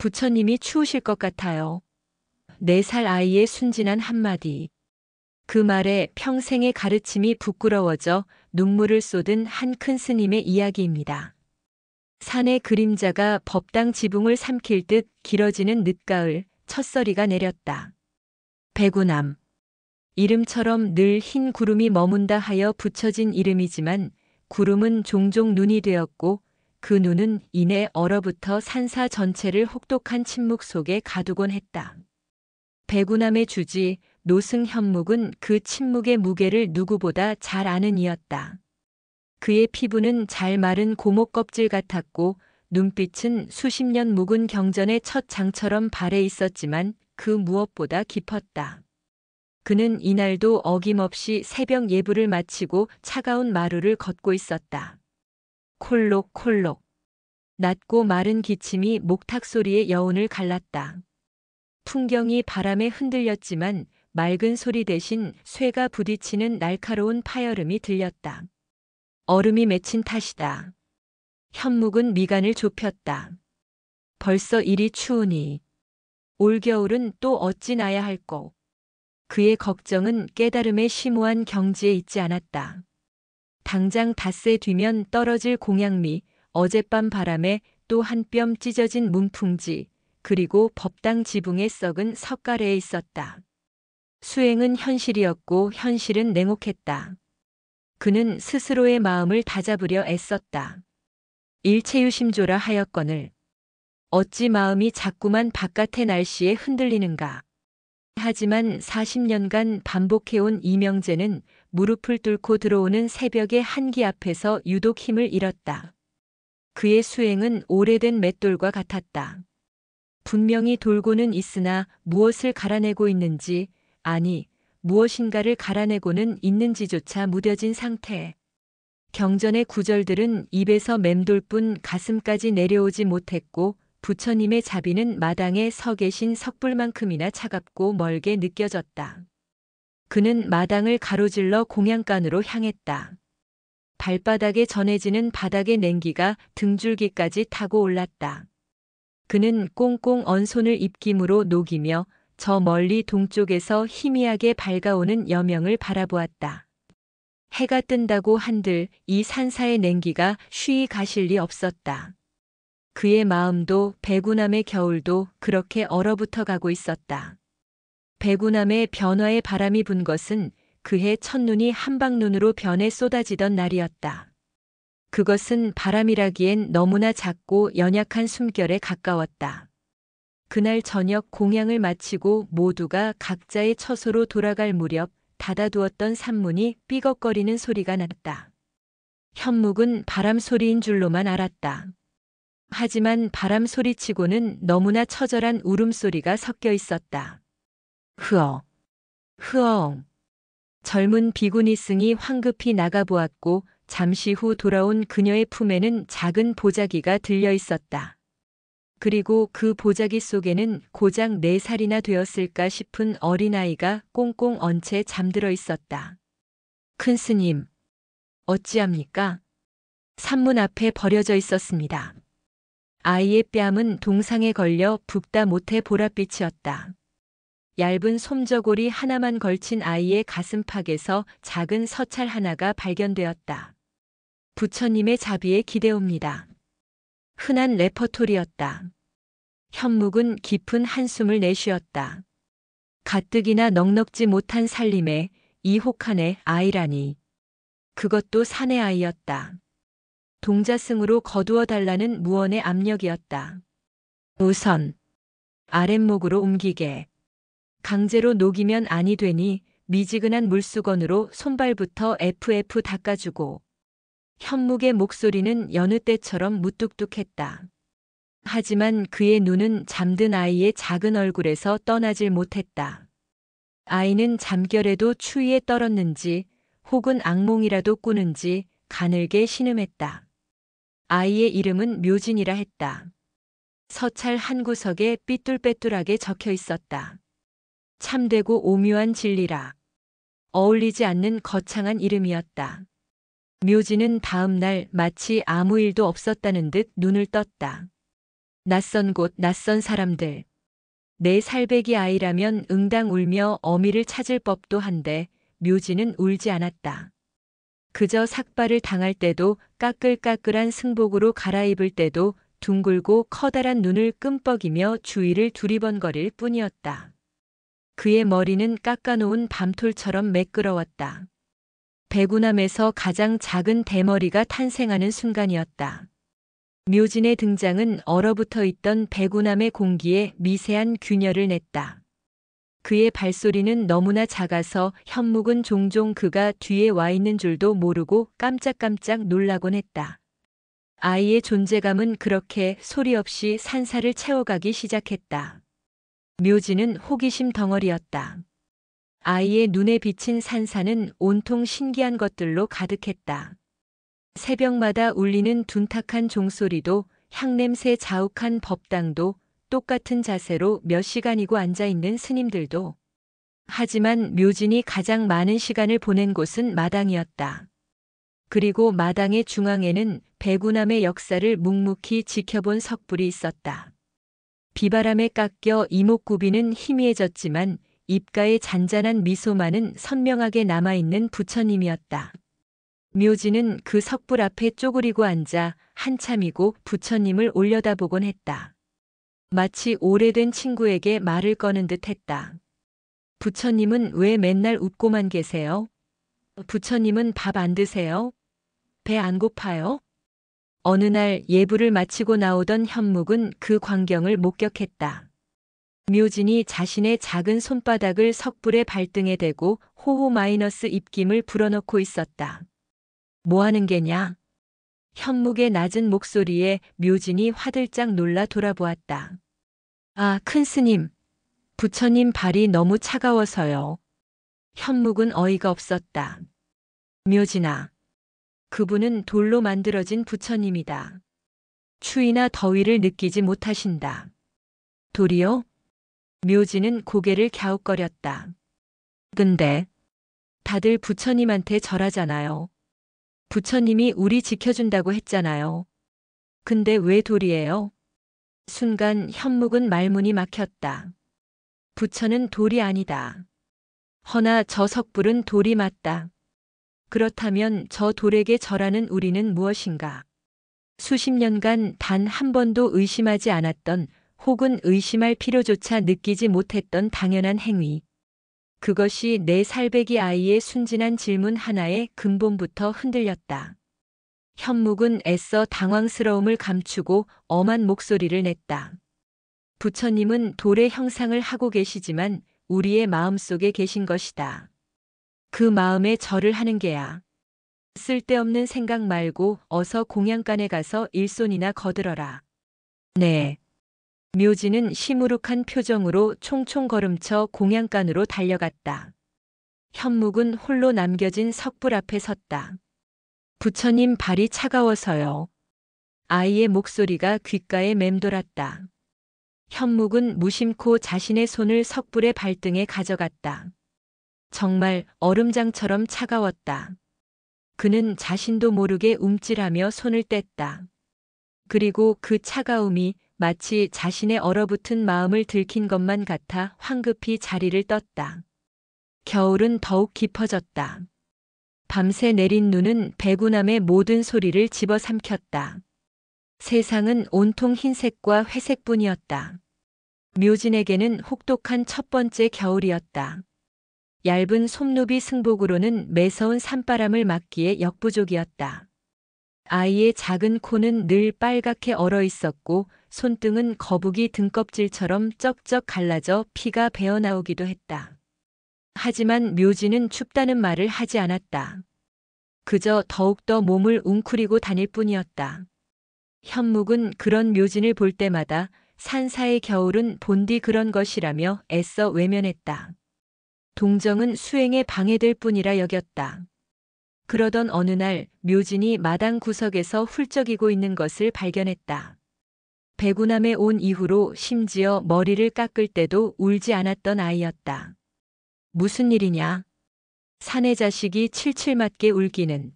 부처님이 추우실 것 같아요. 4살 아이의 순진한 한마디. 그 말에 평생의 가르침이 부끄러워져 눈물을 쏟은 한 큰 스님의 이야기입니다. 산의 그림자가 법당 지붕을 삼킬 듯 길어지는 늦가을, 첫서리가 내렸다. 배구남. 이름처럼 늘 흰 구름이 머문다 하여 붙여진 이름이지만 구름은 종종 눈이 되었고 그 눈은 이내 얼어붙어 산사 전체를 혹독한 침묵 속에 가두곤 했다. 배구남의 주지 노승현묵은 그 침묵의 무게를 누구보다 잘 아는 이였다. 그의 피부는 잘 마른 고목 껍질 같았고 눈빛은 수십 년 묵은 경전의 첫 장처럼 발해 있었지만 그 무엇보다 깊었다. 그는 이날도 어김없이 새벽 예불을 마치고 차가운 마루를 걷고 있었다. 콜록콜록. 낮고 마른 기침이 목탁 소리의 여운을 갈랐다. 풍경이 바람에 흔들렸지만 맑은 소리 대신 쇠가 부딪히는 날카로운 파열음이 들렸다. 얼음이 맺힌 탓이다. 현묵은 미간을 좁혔다. 벌써 이리 추우니. 올겨울은 또 어찌 나야 할꼬. 그의 걱정은 깨달음의 심오한 경지에 있지 않았다. 당장 닷새 뒤면 떨어질 공양미, 어젯밤 바람에 또 한 뼘 찢어진 문풍지, 그리고 법당 지붕에 썩은 석가래에 있었다. 수행은 현실이었고 현실은 냉혹했다. 그는 스스로의 마음을 다잡으려 애썼다. 일체유심조라 하였거늘. 어찌 마음이 자꾸만 바깥의 날씨에 흔들리는가. 하지만 40년간 반복해온 이명재는 무릎을 뚫고 들어오는 새벽의 한기 앞에서 유독 힘을 잃었다. 그의 수행은 오래된 맷돌과 같았다. 분명히 돌고는 있으나 무엇을 갈아내고 있는지, 아니, 무엇인가를 갈아내고는 있는지조차 무뎌진 상태. 경전의 구절들은 입에서 맴돌 뿐 가슴까지 내려오지 못했고 부처님의 자비는 마당에 서 계신 석불만큼이나 차갑고 멀게 느껴졌다. 그는 마당을 가로질러 공양간으로 향했다. 발바닥에 전해지는 바닥의 냉기가 등줄기까지 타고 올랐다. 그는 꽁꽁 언 손을 입김으로 녹이며 저 멀리 동쪽에서 희미하게 밝아오는 여명을 바라보았다. 해가 뜬다고 한들 이 산사의 냉기가 쉬이 가실 리 없었다. 그의 마음도 배구남의 겨울도 그렇게 얼어붙어 가고 있었다. 배구남의 변화의 바람이 분 것은 그해 첫눈이 한방눈으로 변해 쏟아지던 날이었다. 그것은 바람이라기엔 너무나 작고 연약한 숨결에 가까웠다. 그날 저녁 공양을 마치고 모두가 각자의 처소로 돌아갈 무렵 닫아두었던 산문이 삐걱거리는 소리가 났다. 현묵은 바람 소리인 줄로만 알았다. 하지만 바람 소리치고는 너무나 처절한 울음소리가 섞여 있었다. 흐어, 흐엉. 젊은 비구니 승이 황급히 나가보았고 잠시 후 돌아온 그녀의 품에는 작은 보자기가 들려 있었다. 그리고 그 보자기 속에는 고작 4살이나 되었을까 싶은 어린아이가 꽁꽁 언 채 잠들어 있었다. 큰 스님, 어찌합니까? 산문 앞에 버려져 있었습니다. 아이의 뺨은 동상에 걸려 붓다 못해 보랏빛이었다. 얇은 솜저고리 하나만 걸친 아이의 가슴팍에서 작은 서찰 하나가 발견되었다. 부처님의 자비에 기대옵니다. 흔한 레퍼토리였다. 현묵은 깊은 한숨을 내쉬었다. 가뜩이나 넉넉지 못한 살림에 이 혹한의 아이라니. 그것도 산의 아이였다. 동자승으로 거두어 달라는 무언의 압력이었다. 우선 아랫목으로 옮기게. 강제로 녹이면 아니 되니 미지근한 물수건으로 손발부터 FF 닦아주고. 현묵의 목소리는 여느 때처럼 무뚝뚝했다. 하지만 그의 눈은 잠든 아이의 작은 얼굴에서 떠나질 못했다. 아이는 잠결에도 추위에 떨었는지 혹은 악몽이라도 꾸는지 가늘게 신음했다. 아이의 이름은 묘진이라 했다. 서찰 한 구석에 삐뚤빼뚤하게 적혀 있었다. 참되고 오묘한 진리라. 어울리지 않는 거창한 이름이었다. 묘진은 다음 날 마치 아무 일도 없었다는 듯 눈을 떴다. 낯선 곳, 낯선 사람들. 내 살배기 아이라면 응당 울며 어미를 찾을 법도 한데 묘지는 울지 않았다. 그저 삭발을 당할 때도 까끌까끌한 승복으로 갈아입을 때도 둥글고 커다란 눈을 끔뻑이며 주위를 두리번거릴 뿐이었다. 그의 머리는 깎아놓은 밤톨처럼 매끄러웠다. 배구남에서 가장 작은 대머리가 탄생하는 순간이었다. 묘진의 등장은 얼어붙어 있던 배구남의 공기에 미세한 균열을 냈다. 그의 발소리는 너무나 작아서 현묵은 종종 그가 뒤에 와 있는 줄도 모르고 깜짝깜짝 놀라곤 했다. 아이의 존재감은 그렇게 소리 없이 산사를 채워가기 시작했다. 묘지는 호기심 덩어리였다. 아이의 눈에 비친 산사는 온통 신기한 것들로 가득했다. 새벽마다 울리는 둔탁한 종소리도 향냄새 자욱한 법당도 똑같은 자세로 몇 시간이고 앉아있는 스님들도. 하지만 묘진이 가장 많은 시간을 보낸 곳은 마당이었다. 그리고 마당의 중앙에는 배구남의 역사를 묵묵히 지켜본 석불이 있었다. 비바람에 깎여 이목구비는 희미해졌지만 입가에 잔잔한 미소만은 선명하게 남아있는 부처님이었다. 묘지는 그 석불 앞에 쪼그리고 앉아 한참이고 부처님을 올려다보곤 했다. 마치 오래된 친구에게 말을 꺼는 듯 했다. 부처님은 왜 맨날 웃고만 계세요? 부처님은 밥 안 드세요? 배 안 고파요? 어느 날 예불을 마치고 나오던 현묵은 그 광경을 목격했다. 묘진이 자신의 작은 손바닥을 석불의 발등에 대고 호호 마이너스 입김을 불어넣고 있었다. 뭐 하는 게냐? 현묵의 낮은 목소리에 묘진이 화들짝 놀라 돌아보았다. 아, 큰 스님. 부처님 발이 너무 차가워서요. 현묵은 어이가 없었다. 묘진아. 그분은 돌로 만들어진 부처님이다. 추위나 더위를 느끼지 못하신다. 돌이요? 묘진은 고개를 갸웃거렸다. 근데 다들 부처님한테 절하잖아요. 부처님이 우리 지켜준다고 했잖아요. 근데 왜 돌이에요? 순간 현묵은 말문이 막혔다. 부처는 돌이 아니다. 허나 저 석불은 돌이 맞다. 그렇다면 저 돌에게 절하는 우리는 무엇인가? 수십 년간 단 한 번도 의심하지 않았던 혹은 의심할 필요조차 느끼지 못했던 당연한 행위. 그것이 내 살배기 아이의 순진한 질문 하나에 근본부터 흔들렸다. 현묵은 애써 당황스러움을 감추고 엄한 목소리를 냈다. 부처님은 돌의 형상을 하고 계시지만 우리의 마음속에 계신 것이다. 그 마음에 절을 하는 게야. 쓸데없는 생각 말고 어서 공양간에 가서 일손이나 거들어라. 네. 묘지는 시무룩한 표정으로 총총 걸음쳐 공양간으로 달려갔다. 현묵은 홀로 남겨진 석불 앞에 섰다. 부처님 발이 차가워서요. 아이의 목소리가 귓가에 맴돌았다. 현묵은 무심코 자신의 손을 석불의 발등에 가져갔다. 정말 얼음장처럼 차가웠다. 그는 자신도 모르게 움찔하며 손을 뗐다. 그리고 그 차가움이 마치 자신의 얼어붙은 마음을 들킨 것만 같아 황급히 자리를 떴다. 겨울은 더욱 깊어졌다. 밤새 내린 눈은 배구남의 모든 소리를 집어삼켰다. 세상은 온통 흰색과 회색뿐이었다. 묘진에게는 혹독한 첫 번째 겨울이었다. 얇은 솜루비 승복으로는 매서운 산바람을 막기에 역부족이었다. 아이의 작은 코는 늘 빨갛게 얼어 있었고 손등은 거북이 등껍질처럼 쩍쩍 갈라져 피가 배어나오기도 했다. 하지만 묘지는 춥다는 말을 하지 않았다. 그저 더욱더 몸을 웅크리고 다닐 뿐이었다. 현묵은 그런 묘진을 볼 때마다 산사의 겨울은 본디 그런 것이라며 애써 외면했다. 동정은 수행에 방해될 뿐이라 여겼다. 그러던 어느 날 묘진이 마당 구석에서 훌쩍이고 있는 것을 발견했다. 배구남에 온 이후로 심지어 머리를 깎을 때도 울지 않았던 아이였다. 무슨 일이냐? 사내 자식이 칠칠맞게 울기는.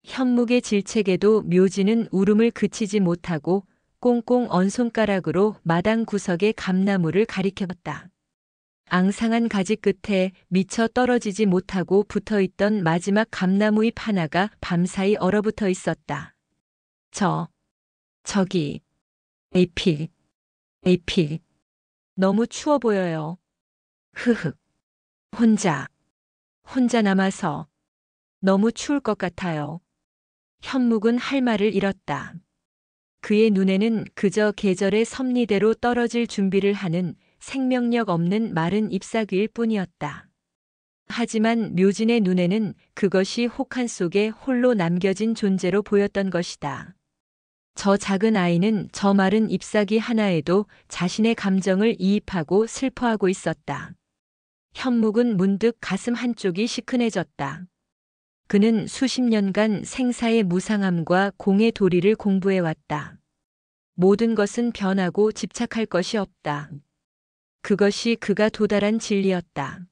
현묵의 질책에도 묘진은 울음을 그치지 못하고 꽁꽁 언 손가락으로 마당 구석의 감나무를 가리켰다. 앙상한 가지 끝에 미처 떨어지지 못하고 붙어있던 마지막 감나무 잎 하나가 밤사이 얼어붙어 있었다. 저기, 에이필. 너무 추워 보여요. 흐흑. 혼자 남아서 너무 추울 것 같아요. 현묵은 할 말을 잃었다. 그의 눈에는 그저 계절의 섭리대로 떨어질 준비를 하는 생명력 없는 마른 잎사귀일 뿐이었다. 하지만 묘진의 눈에는 그것이 혹한 속에 홀로 남겨진 존재로 보였던 것이다. 저 작은 아이는 저 마른 잎사귀 하나에도 자신의 감정을 이입하고 슬퍼하고 있었다. 현묵은 문득 가슴 한쪽이 시큰해졌다. 그는 수십 년간 생사의 무상함과 공의 도리를 공부해왔다. 모든 것은 변하고 집착할 것이 없다. 그것이 그가 도달한 진리였다.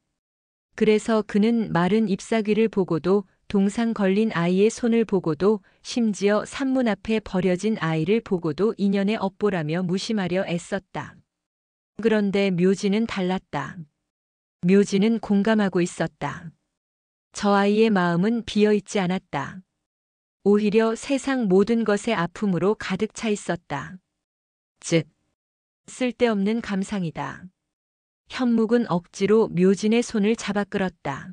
그래서 그는 마른 잎사귀를 보고도 동상 걸린 아이의 손을 보고도 심지어 산문 앞에 버려진 아이를 보고도 인연의 업보라며 무심하려 애썼다. 그런데 묘진은 달랐다. 묘진은 공감하고 있었다. 저 아이의 마음은 비어있지 않았다. 오히려 세상 모든 것의 아픔으로 가득 차 있었다. 즉, 쓸데없는 감상이다. 현묵은 억지로 묘진의 손을 잡아 끌었다.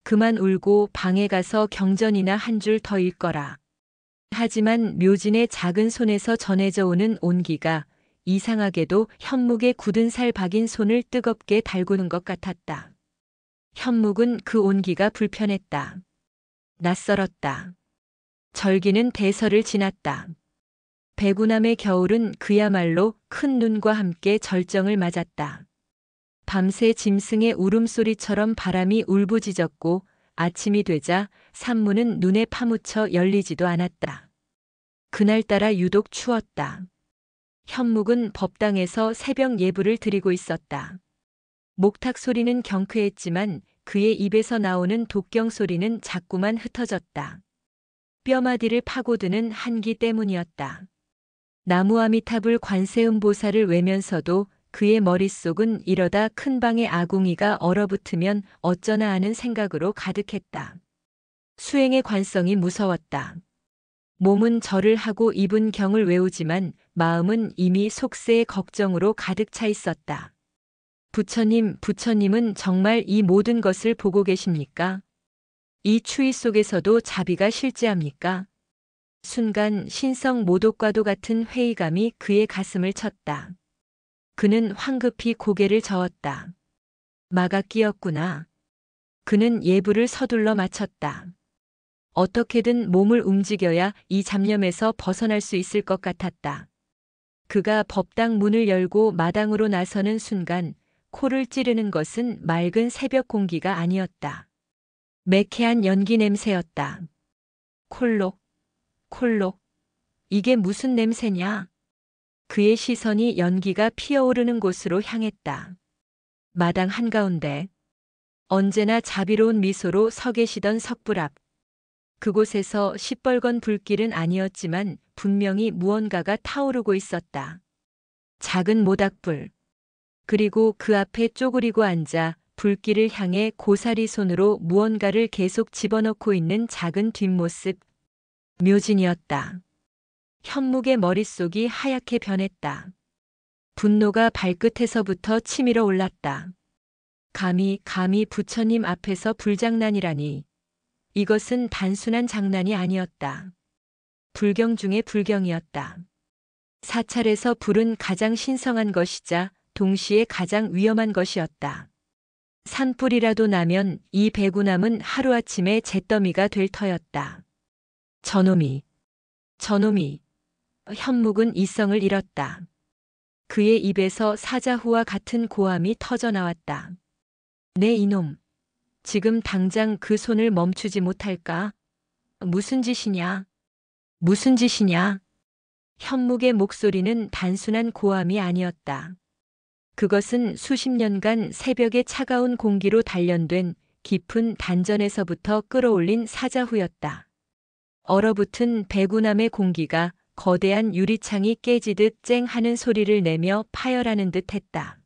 그만 울고 방에 가서 경전이나 한 줄 더 읽거라. 하지만 묘진의 작은 손에서 전해져 오는 온기가 이상하게도 현묵의 굳은 살 박인 손을 뜨겁게 달구는 것 같았다. 현묵은 그 온기가 불편했다. 낯설었다. 절기는 대설을 지났다. 백운함의 겨울은 그야말로 큰 눈과 함께 절정을 맞았다. 밤새 짐승의 울음소리처럼 바람이 울부짖었고 아침이 되자 산문은 눈에 파묻혀 열리지도 않았다. 그날따라 유독 추웠다. 현묵은 법당에서 새벽 예불을 드리고 있었다. 목탁 소리는 경쾌했지만 그의 입에서 나오는 독경 소리는 자꾸만 흩어졌다. 뼈마디를 파고드는 한기 때문이었다. 나무아미타불 관세음보살을 외면서도 그의 머릿속은 이러다 큰 방의 아궁이가 얼어붙으면 어쩌나 하는 생각으로 가득했다. 수행의 관성이 무서웠다. 몸은 절을 하고 입은 경을 외우지만 마음은 이미 속세의 걱정으로 가득 차 있었다. 부처님은 정말 이 모든 것을 보고 계십니까? 이 추위 속에서도 자비가 실재합니까? 순간 신성 모독과도 같은 회의감이 그의 가슴을 쳤다. 그는 황급히 고개를 저었다. 마가 끼었구나. 그는 예불을 서둘러 마쳤다. 어떻게든 몸을 움직여야 이 잡념에서 벗어날 수 있을 것 같았다. 그가 법당 문을 열고 마당으로 나서는 순간 코를 찌르는 것은 맑은 새벽 공기가 아니었다. 매캐한 연기 냄새였다. 콜록. 이게 무슨 냄새냐? 그의 시선이 연기가 피어오르는 곳으로 향했다. 마당 한가운데 언제나 자비로운 미소로 서 계시던 석불 앞. 그곳에서 시뻘건 불길은 아니었지만 분명히 무언가가 타오르고 있었다. 작은 모닥불. 그리고 그 앞에 쪼그리고 앉아 불길을 향해 고사리 손으로 무언가를 계속 집어넣고 있는 작은 뒷모습. 묘진이었다. 현묵의 머릿속이 하얗게 변했다. 분노가 발끝에서부터 치밀어 올랐다. 감히 부처님 앞에서 불장난이라니. 이것은 단순한 장난이 아니었다. 불경 중의 불경이었다. 사찰에서 불은 가장 신성한 것이자 동시에 가장 위험한 것이었다. 산불이라도 나면 이 백운함은 하루아침에 잿더미가 될 터였다. 저놈이. 현묵은 이성을 잃었다. 그의 입에서 사자후와 같은 고함이 터져 나왔다. 내 이놈. 지금 당장 그 손을 멈추지 못할까? 무슨 짓이냐? 현묵의 목소리는 단순한 고함이 아니었다. 그것은 수십 년간 새벽의 차가운 공기로 단련된 깊은 단전에서부터 끌어올린 사자후였다. 얼어붙은 백운함의 공기가 거대한 유리창이 깨지듯 쨍 하는 소리를 내며 파열하는 듯 했다.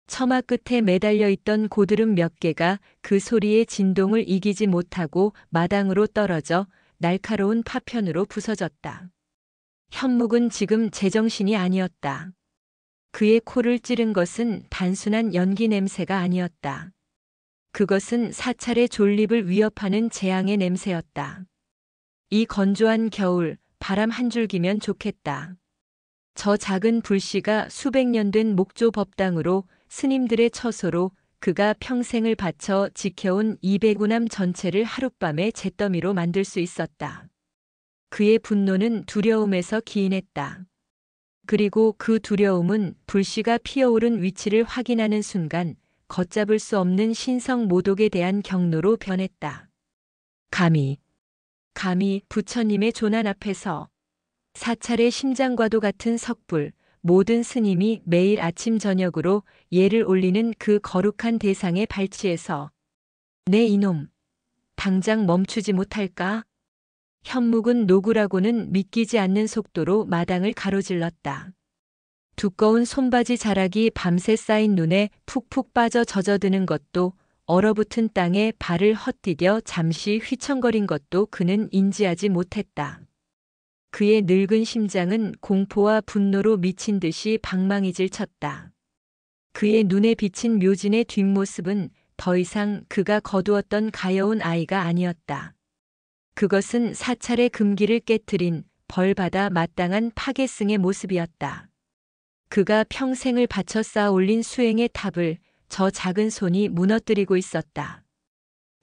처마 끝에 매달려 있던 고드름 몇 개가 그 소리의 진동을 이기지 못하고 마당으로 떨어져 날카로운 파편으로 부서졌다. 현묵은 지금 제정신이 아니었다. 그의 코를 찌른 것은 단순한 연기 냄새가 아니었다. 그것은 사찰의 존립을 위협하는 재앙의 냄새였다. 이 건조한 겨울, 바람 한 줄기면 좋겠다. 저 작은 불씨가 수백 년 된 목조 법당으로 스님들의 처소로 그가 평생을 바쳐 지켜온 이배구남 전체를 하룻밤에 잿더미로 만들 수 있었다. 그의 분노는 두려움에서 기인했다. 그리고 그 두려움은 불씨가 피어오른 위치를 확인하는 순간 걷잡을 수 없는 신성 모독에 대한 경노로 변했다. 감히 부처님의 조난 앞에서 사찰의 심장과도 같은 석불, 모든 스님이 매일 아침 저녁으로 예를 올리는 그 거룩한 대상의 발치에서 내 이놈, 당장 멈추지 못할까? 현묵은 노구라고는 믿기지 않는 속도로 마당을 가로질렀다. 두꺼운 손바지 자락이 밤새 쌓인 눈에 푹푹 빠져 젖어드는 것도 얼어붙은 땅에 발을 헛디뎌 잠시 휘청거린 것도 그는 인지하지 못했다. 그의 늙은 심장은 공포와 분노로 미친 듯이 방망이질 쳤다. 그의 눈에 비친 묘진의 뒷모습은 더 이상 그가 거두었던 가여운 아이가 아니었다. 그것은 사찰의 금기를 깨트린 벌받아 마땅한 파괴승의 모습이었다. 그가 평생을 바쳐 쌓아 올린 수행의 탑을 저 작은 손이 무너뜨리고 있었다.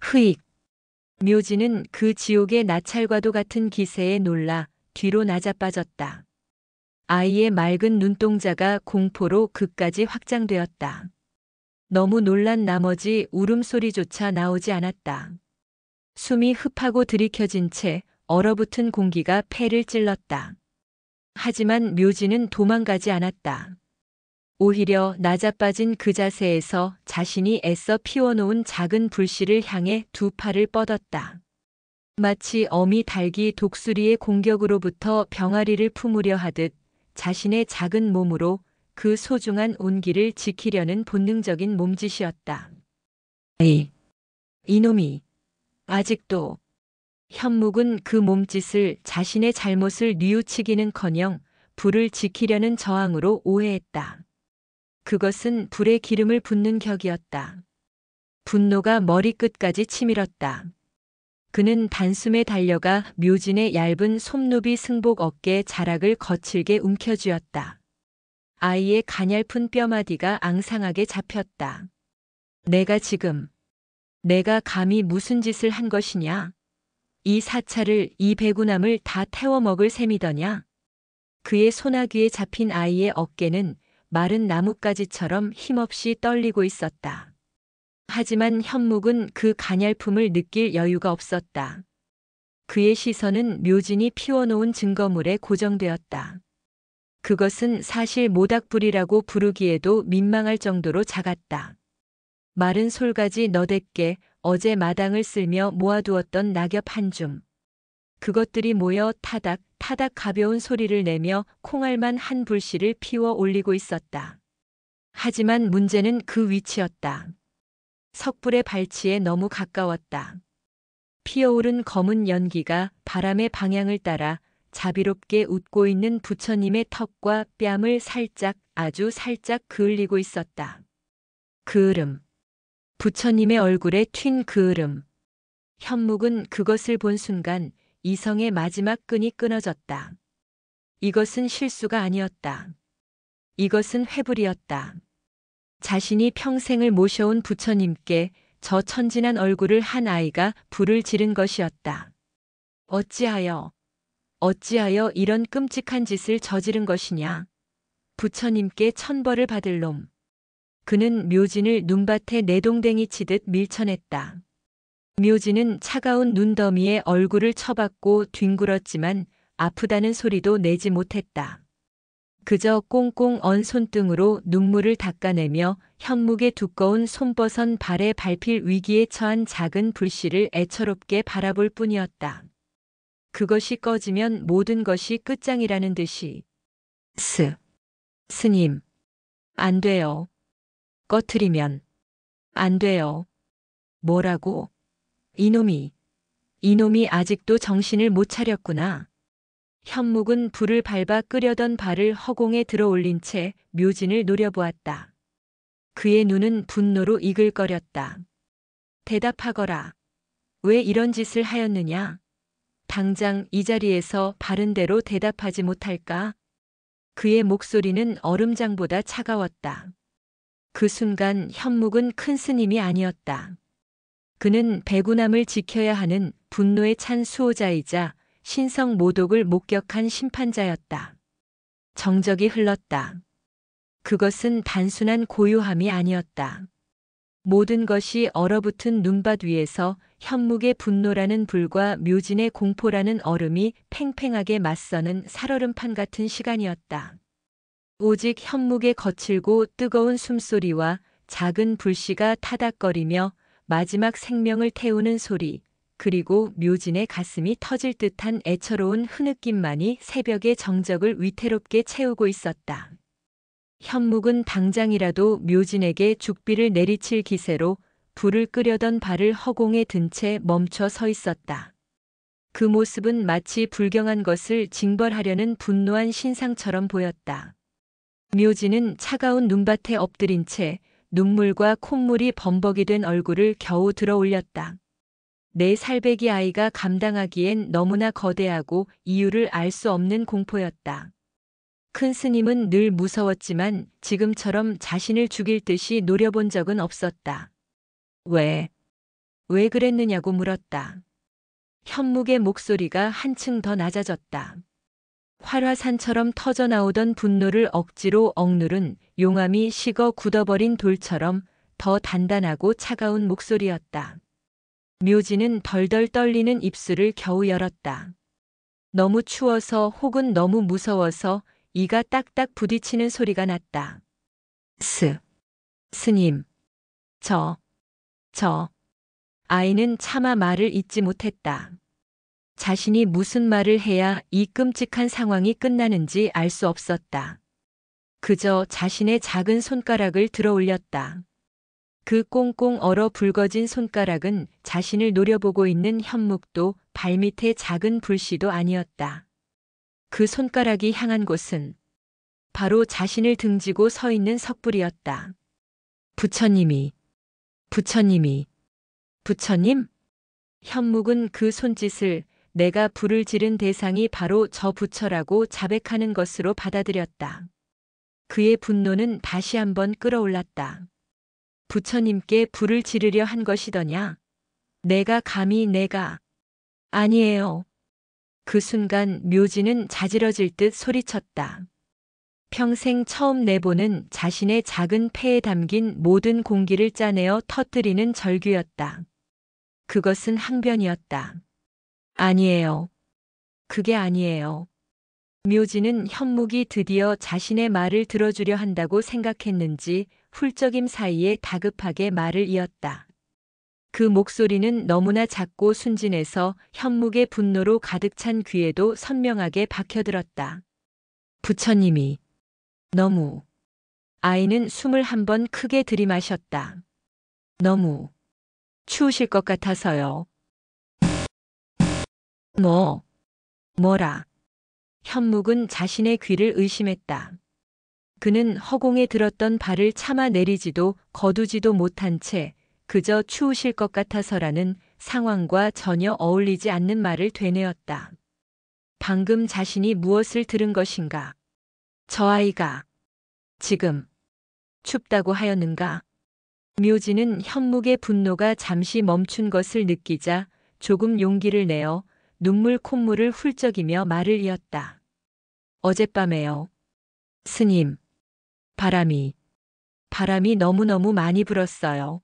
흐익! 묘진은 그 지옥의 나찰과도 같은 기세에 놀라 뒤로 낮아빠졌다. 아이의 맑은 눈동자가 공포로 그까지 확장되었다. 너무 놀란 나머지 울음소리조차 나오지 않았다. 숨이 흡하고 들이켜진 채 얼어붙은 공기가 폐를 찔렀다. 하지만 묘진은 도망가지 않았다. 오히려 낮아빠진 그 자세에서 자신이 애써 피워놓은 작은 불씨를 향해 두 팔을 뻗었다. 마치 어미 닭이 독수리의 공격으로부터 병아리를 품으려 하듯 자신의 작은 몸으로 그 소중한 온기를 지키려는 본능적인 몸짓이었다. 이놈이 아직도. 현묵은 그 몸짓을 자신의 잘못을 뉘우치기는커녕 불을 지키려는 저항으로 오해했다. 그것은 불에 기름을 붓는 격이었다. 분노가 머리끝까지 치밀었다. 그는 단숨에 달려가 묘진의 얇은 솜노비 승복 어깨 자락을 거칠게 움켜쥐었다. 아이의 가냘픈 뼈마디가 앙상하게 잡혔다. 내가 감히 무슨 짓을 한 것이냐? 이 사찰을, 이 배구남을 다 태워먹을 셈이더냐? 그의 소나귀에 잡힌 아이의 어깨는 마른 나뭇가지처럼 힘없이 떨리고 있었다. 하지만 현묵은 그 가냘픔을 느낄 여유가 없었다. 그의 시선은 묘진이 피워놓은 증거물에 고정되었다. 그것은 사실 모닥불이라고 부르기에도 민망할 정도로 작았다. 마른 솔가지 너댓 개, 어제 마당을 쓸며 모아두었던 낙엽 한 줌. 그것들이 모여 타닥 타닥 가벼운 소리를 내며 콩알만 한 불씨를 피워 올리고 있었다. 하지만 문제는 그 위치였다. 석불의 발치에 너무 가까웠다. 피어오른 검은 연기가 바람의 방향을 따라 자비롭게 웃고 있는 부처님의 턱과 뺨을 살짝, 아주 살짝 그을리고 있었다. 그을음. 부처님의 얼굴에 튄 그을음. 현묵은 그것을 본 순간 이성의 마지막 끈이 끊어졌다. 이것은 실수가 아니었다. 이것은 회불이었다. 자신이 평생을 모셔온 부처님께 저 천진한 얼굴을 한 아이가 불을 지른 것이었다. 어찌하여 이런 끔찍한 짓을 저지른 것이냐? 부처님께 천벌을 받을 놈. 그는 묘진을 눈밭에 내동댕이 치듯 밀쳐냈다. 묘진은 차가운 눈더미에 얼굴을 쳐박고 뒹굴었지만 아프다는 소리도 내지 못했다. 그저 꽁꽁 언 손등으로 눈물을 닦아내며 현묵의 두꺼운 손버선 발에 밟힐 위기에 처한 작은 불씨를 애처롭게 바라볼 뿐이었다. 그것이 꺼지면 모든 것이 끝장이라는 듯이. 스님, 안 돼요. 꺼트리면 안 돼요. 뭐라고? 이놈이 아직도 정신을 못 차렸구나. 현묵은 불을 밟아 끓여던 발을 허공에 들어 올린 채 묘진을 노려보았다. 그의 눈은 분노로 이글거렸다. 대답하거라. 왜 이런 짓을 하였느냐? 당장 이 자리에서 바른 대로 대답하지 못할까? 그의 목소리는 얼음장보다 차가웠다. 그 순간 현묵은 큰 스님이 아니었다. 그는 백운함을 지켜야 하는 분노에 찬 수호자이자 신성 모독을 목격한 심판자였다. 정적이 흘렀다. 그것은 단순한 고요함이 아니었다. 모든 것이 얼어붙은 눈밭 위에서 현묵의 분노라는 불과 묘진의 공포라는 얼음이 팽팽하게 맞서는 살얼음판 같은 시간이었다. 오직 현묵의 거칠고 뜨거운 숨소리와 작은 불씨가 타닥거리며 마지막 생명을 태우는 소리, 그리고 묘진의 가슴이 터질 듯한 애처로운 흐느낌만이 새벽의 정적을 위태롭게 채우고 있었다. 현묵은 당장이라도 묘진에게 죽비를 내리칠 기세로 불을 끄려던 발을 허공에 든 채 멈춰 서 있었다. 그 모습은 마치 불경한 것을 징벌하려는 분노한 신상처럼 보였다. 묘진은 차가운 눈밭에 엎드린 채 눈물과 콧물이 범벅이 된 얼굴을 겨우 들어 올렸다. 내 살배기 아이가 감당하기엔 너무나 거대하고 이유를 알 수 없는 공포였다. 큰 스님은 늘 무서웠지만 지금처럼 자신을 죽일 듯이 노려본 적은 없었다. 왜 그랬느냐고 물었다. 현묵의 목소리가 한층 더 낮아졌다. 활화산처럼 터져나오던 분노를 억지로 억누른 용암이 식어 굳어버린 돌처럼 더 단단하고 차가운 목소리였다. 묘진은 덜덜 떨리는 입술을 겨우 열었다. 너무 추워서 혹은 너무 무서워서 이가 딱딱 부딪히는 소리가 났다. 스님. 아이는 차마 말을 잇지 못했다. 자신이 무슨 말을 해야 이 끔찍한 상황이 끝나는지 알 수 없었다. 그저 자신의 작은 손가락을 들어 올렸다. 그 꽁꽁 얼어 붉어진 손가락은 자신을 노려보고 있는 현묵도 발밑의 작은 불씨도 아니었다. 그 손가락이 향한 곳은 바로 자신을 등지고 서 있는 석불이었다. 부처님? 현묵은 그 손짓을 내가 불을 지른 대상이 바로 저 부처라고 자백하는 것으로 받아들였다. 그의 분노는 다시 한번 끌어올랐다. 부처님께 불을 지르려 한 것이더냐? 내가 아니에요. 그 순간 묘진은 자지러질 듯 소리쳤다. 평생 처음 내보는 자신의 작은 폐에 담긴 모든 공기를 짜내어 터뜨리는 절규였다. 그것은 항변이었다. 아니에요. 그게 아니에요. 묘진은 현묵이 드디어 자신의 말을 들어주려 한다고 생각했는지 훌쩍임 사이에 다급하게 말을 이었다. 그 목소리는 너무나 작고 순진해서 현묵의 분노로 가득 찬 귀에도 선명하게 박혀들었다. 부처님이 너무. 아이는 숨을 한 번 크게 들이마셨다. 너무 추우실 것 같아서요. 뭐라? 현묵은 자신의 귀를 의심했다. 그는 허공에 들었던 발을 참아 내리지도 거두지도 못한 채 그저 추우실 것 같아서라는 상황과 전혀 어울리지 않는 말을 되뇌었다. 방금 자신이 무엇을 들은 것인가? 저 아이가 지금 춥다고 하였는가? 묘진은 현묵의 분노가 잠시 멈춘 것을 느끼자 조금 용기를 내어 눈물 콧물을 훌쩍이며 말을 이었다. 어젯밤에요. 스님, 바람이 너무너무 많이 불었어요.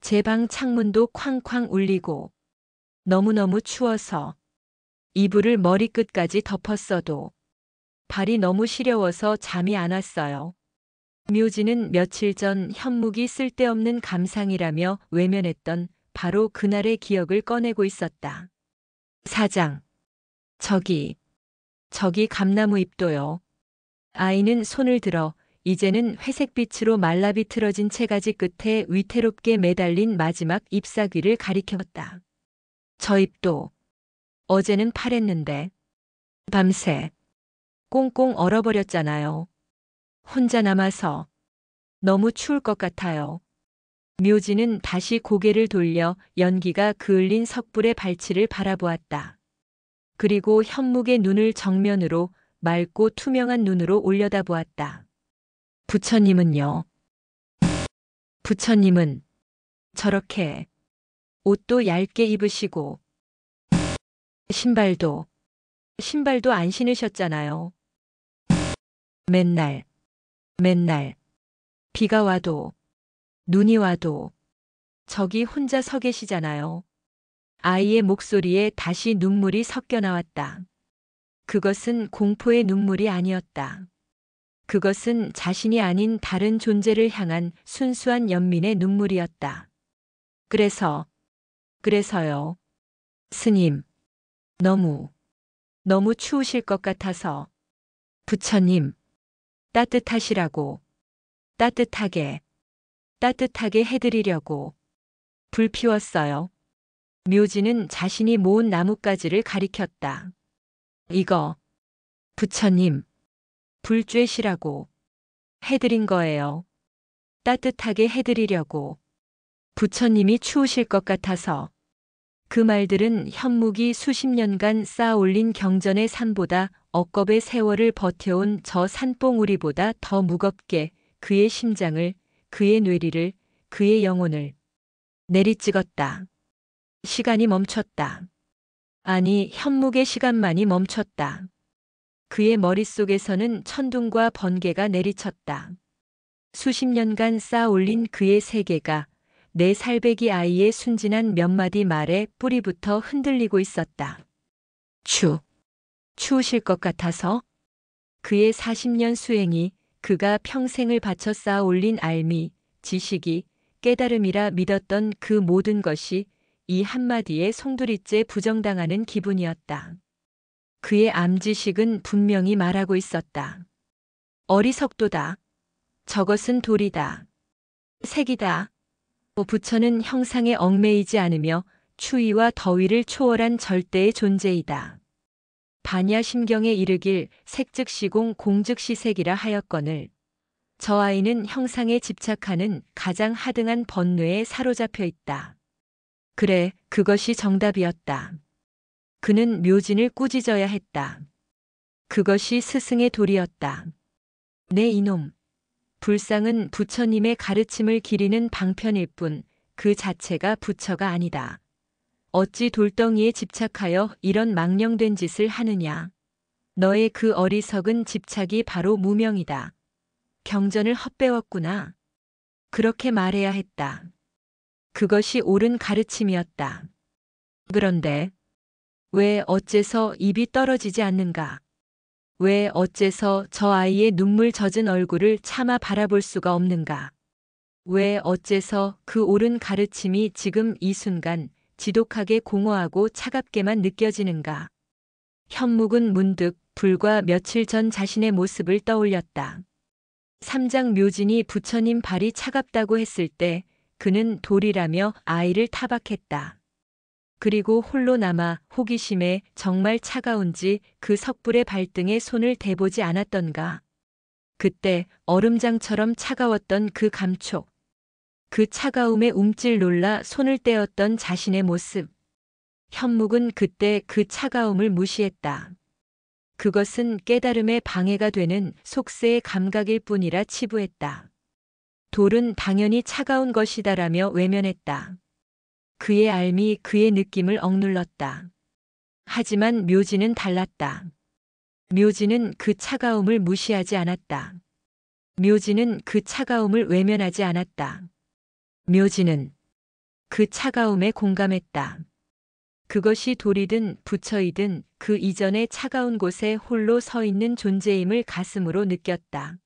제 방 창문도 쾅쾅 울리고 너무너무 추워서 이불을 머리끝까지 덮었어도 발이 너무 시려워서 잠이 안 왔어요. 묘진은 며칠 전 현묵이 쓸데없는 감상이라며 외면했던 바로 그날의 기억을 꺼내고 있었다. 사장, 저기 감나무 잎도요. 아이는 손을 들어 이제는 회색빛으로 말라 비틀어진 채가지 끝에 위태롭게 매달린 마지막 잎사귀를 가리켰다. 저 잎도 어제는 파랬는데 밤새 꽁꽁 얼어버렸잖아요. 혼자 남아서 너무 추울 것 같아요. 묘지는 다시 고개를 돌려 연기가 그을린 석불의 발치를 바라보았다. 그리고 현묵의 눈을 정면으로 맑고 투명한 눈으로 올려다보았다. 부처님은요? 부처님은 저렇게 옷도 얇게 입으시고 신발도 안 신으셨잖아요. 맨날 비가 와도 눈이 와도 저기 혼자 서 계시잖아요. 아이의 목소리에 다시 눈물이 섞여 나왔다. 그것은 공포의 눈물이 아니었다. 그것은 자신이 아닌 다른 존재를 향한 순수한 연민의 눈물이었다. 그래서요. 스님, 너무 추우실 것 같아서 부처님, 따뜻하시라고 따뜻하게 해드리려고 불 피웠어요. 묘지는 자신이 모은 나뭇가지를 가리켰다. 이거 부처님, 불 쬐시라고 해드린 거예요. 따뜻하게 해드리려고. 부처님이 추우실 것 같아서. 그 말들은 현묵이 수십 년간 쌓아올린 경전의 산보다 억겁의 세월을 버텨온 저 산봉우리보다 더 무겁게 그의 심장을, 그의 뇌리를, 그의 영혼을 내리찍었다. 시간이 멈췄다. 아니, 현묵의 시간만이 멈췄다. 그의 머릿속에서는 천둥과 번개가 내리쳤다. 수십 년간 쌓아올린 그의 세계가 내 살배기 아이의 순진한 몇 마디 말에 뿌리부터 흔들리고 있었다. 추우실 것 같아서? 그의 40년 수행이 그가 평생을 바쳐 쌓아 올린 알미, 지식이, 깨달음이라 믿었던 그 모든 것이 이 한마디에 송두리째 부정당하는 기분이었다. 그의 암지식은 분명히 말하고 있었다. 어리석도다. 저것은 돌이다. 색이다. 부처는 형상에 얽매이지 않으며 추위와 더위를 초월한 절대의 존재이다. 반야심경에 이르길 색즉시공 공즉시색이라 하였거늘 저 아이는 형상에 집착하는 가장 하등한 번뇌에 사로잡혀 있다. 그래, 그것이 정답이었다. 그는 묘진을 꾸짖어야 했다. 그것이 스승의 도리였다. 내 이놈. 불상은 부처님의 가르침을 기리는 방편일 뿐 그 자체가 부처가 아니다. 어찌 돌덩이에 집착하여 이런 망령된 짓을 하느냐. 너의 그 어리석은 집착이 바로 무명이다. 경전을 헛배웠구나. 그렇게 말해야 했다. 그것이 옳은 가르침이었다. 그런데 왜 어째서 입이 떨어지지 않는가? 왜 어째서 저 아이의 눈물 젖은 얼굴을 차마 바라볼 수가 없는가? 왜 어째서 그 옳은 가르침이 지금 이 순간 지독하게 공허하고 차갑게만 느껴지는가? 현묵은 문득 불과 며칠 전 자신의 모습을 떠올렸다. 삼장 묘진이 부처님 발이 차갑다고 했을 때 그는 돌이라며 아이를 타박했다. 그리고 홀로 남아 호기심에 정말 차가운지 그 석불의 발등에 손을 대보지 않았던가. 그때 얼음장처럼 차가웠던 그 감촉. 그 차가움에 움찔 놀라 손을 떼었던 자신의 모습. 현묵은 그때 그 차가움을 무시했다. 그것은 깨달음에 방해가 되는 속세의 감각일 뿐이라 치부했다. 돌은 당연히 차가운 것이다라며 외면했다. 그의 알미 그의 느낌을 억눌렀다. 하지만 묘지는 달랐다. 묘지는 그 차가움을 무시하지 않았다. 묘지는 그 차가움을 외면하지 않았다. 묘지는 그 차가움에 공감했다. 그것이 돌이든 부처이든 그 이전의 차가운 곳에 홀로 서 있는 존재임을 가슴으로 느꼈다.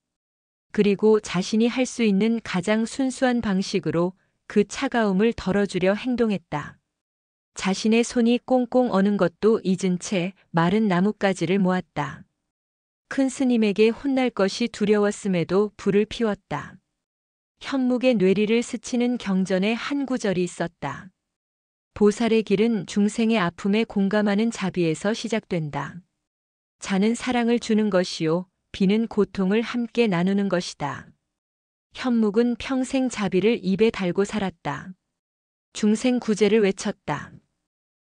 그리고 자신이 할 수 있는 가장 순수한 방식으로 그 차가움을 덜어주려 행동했다. 자신의 손이 꽁꽁 어는 것도 잊은 채 마른 나뭇가지를 모았다. 큰 스님에게 혼날 것이 두려웠음에도 불을 피웠다. 현묵의 뇌리를 스치는 경전의 한 구절이 있었다. 보살의 길은 중생의 아픔에 공감하는 자비에서 시작된다. 자는 사랑을 주는 것이요, 비는 고통을 함께 나누는 것이다. 현묵은 평생 자비를 입에 달고 살았다. 중생 구제를 외쳤다.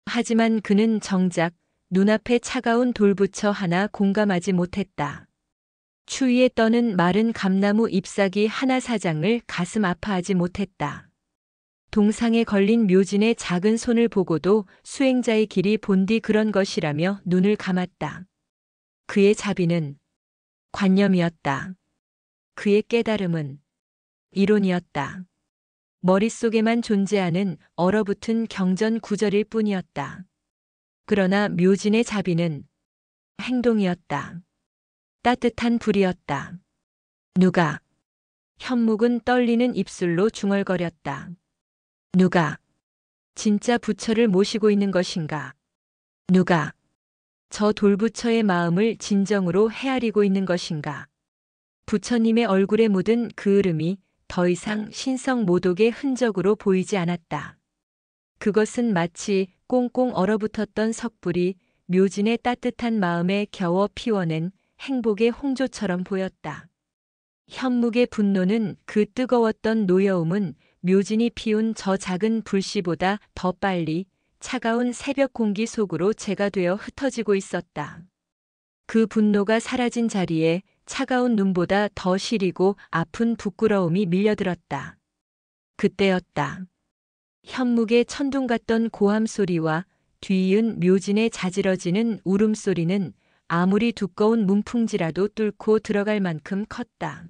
하지만 그는 정작 눈앞에 차가운 돌부처 하나 공감하지 못했다. 추위에 떠는 마른 감나무 잎사귀 하나 사장을 가슴 아파하지 못했다. 동상에 걸린 묘진의 작은 손을 보고도 수행자의 길이 본디 그런 것이라며 눈을 감았다. 그의 자비는 관념이었다. 그의 깨달음은 이론이었다. 머릿속에만 존재하는 얼어붙은 경전 구절일 뿐이었다. 그러나 묘진의 자비는 행동이었다. 따뜻한 불이었다. 누가? 현묵은 떨리는 입술로 중얼거렸다. 누가? 진짜 부처를 모시고 있는 것인가? 누가? 저 돌부처의 마음을 진정으로 헤아리고 있는 것인가? 부처님의 얼굴에 묻은 그 으름이 더 이상 신성 모독의 흔적으로 보이지 않았다. 그것은 마치 꽁꽁 얼어붙었던 석불이 묘진의 따뜻한 마음에 겨워 피워낸 행복의 홍조처럼 보였다. 현묵의 분노는 그 뜨거웠던 노여움은 묘진이 피운 저 작은 불씨보다 더 빨리 차가운 새벽 공기 속으로 재가 되어 흩어지고 있었다. 그 분노가 사라진 자리에 차가운 눈보다 더 시리고 아픈 부끄러움이 밀려들었다. 그때였다. 현묵의 천둥 같던 고함 소리와 뒤이은 묘진의 자지러지는 울음소리는 아무리 두꺼운 문풍지라도 뚫고 들어갈 만큼 컸다.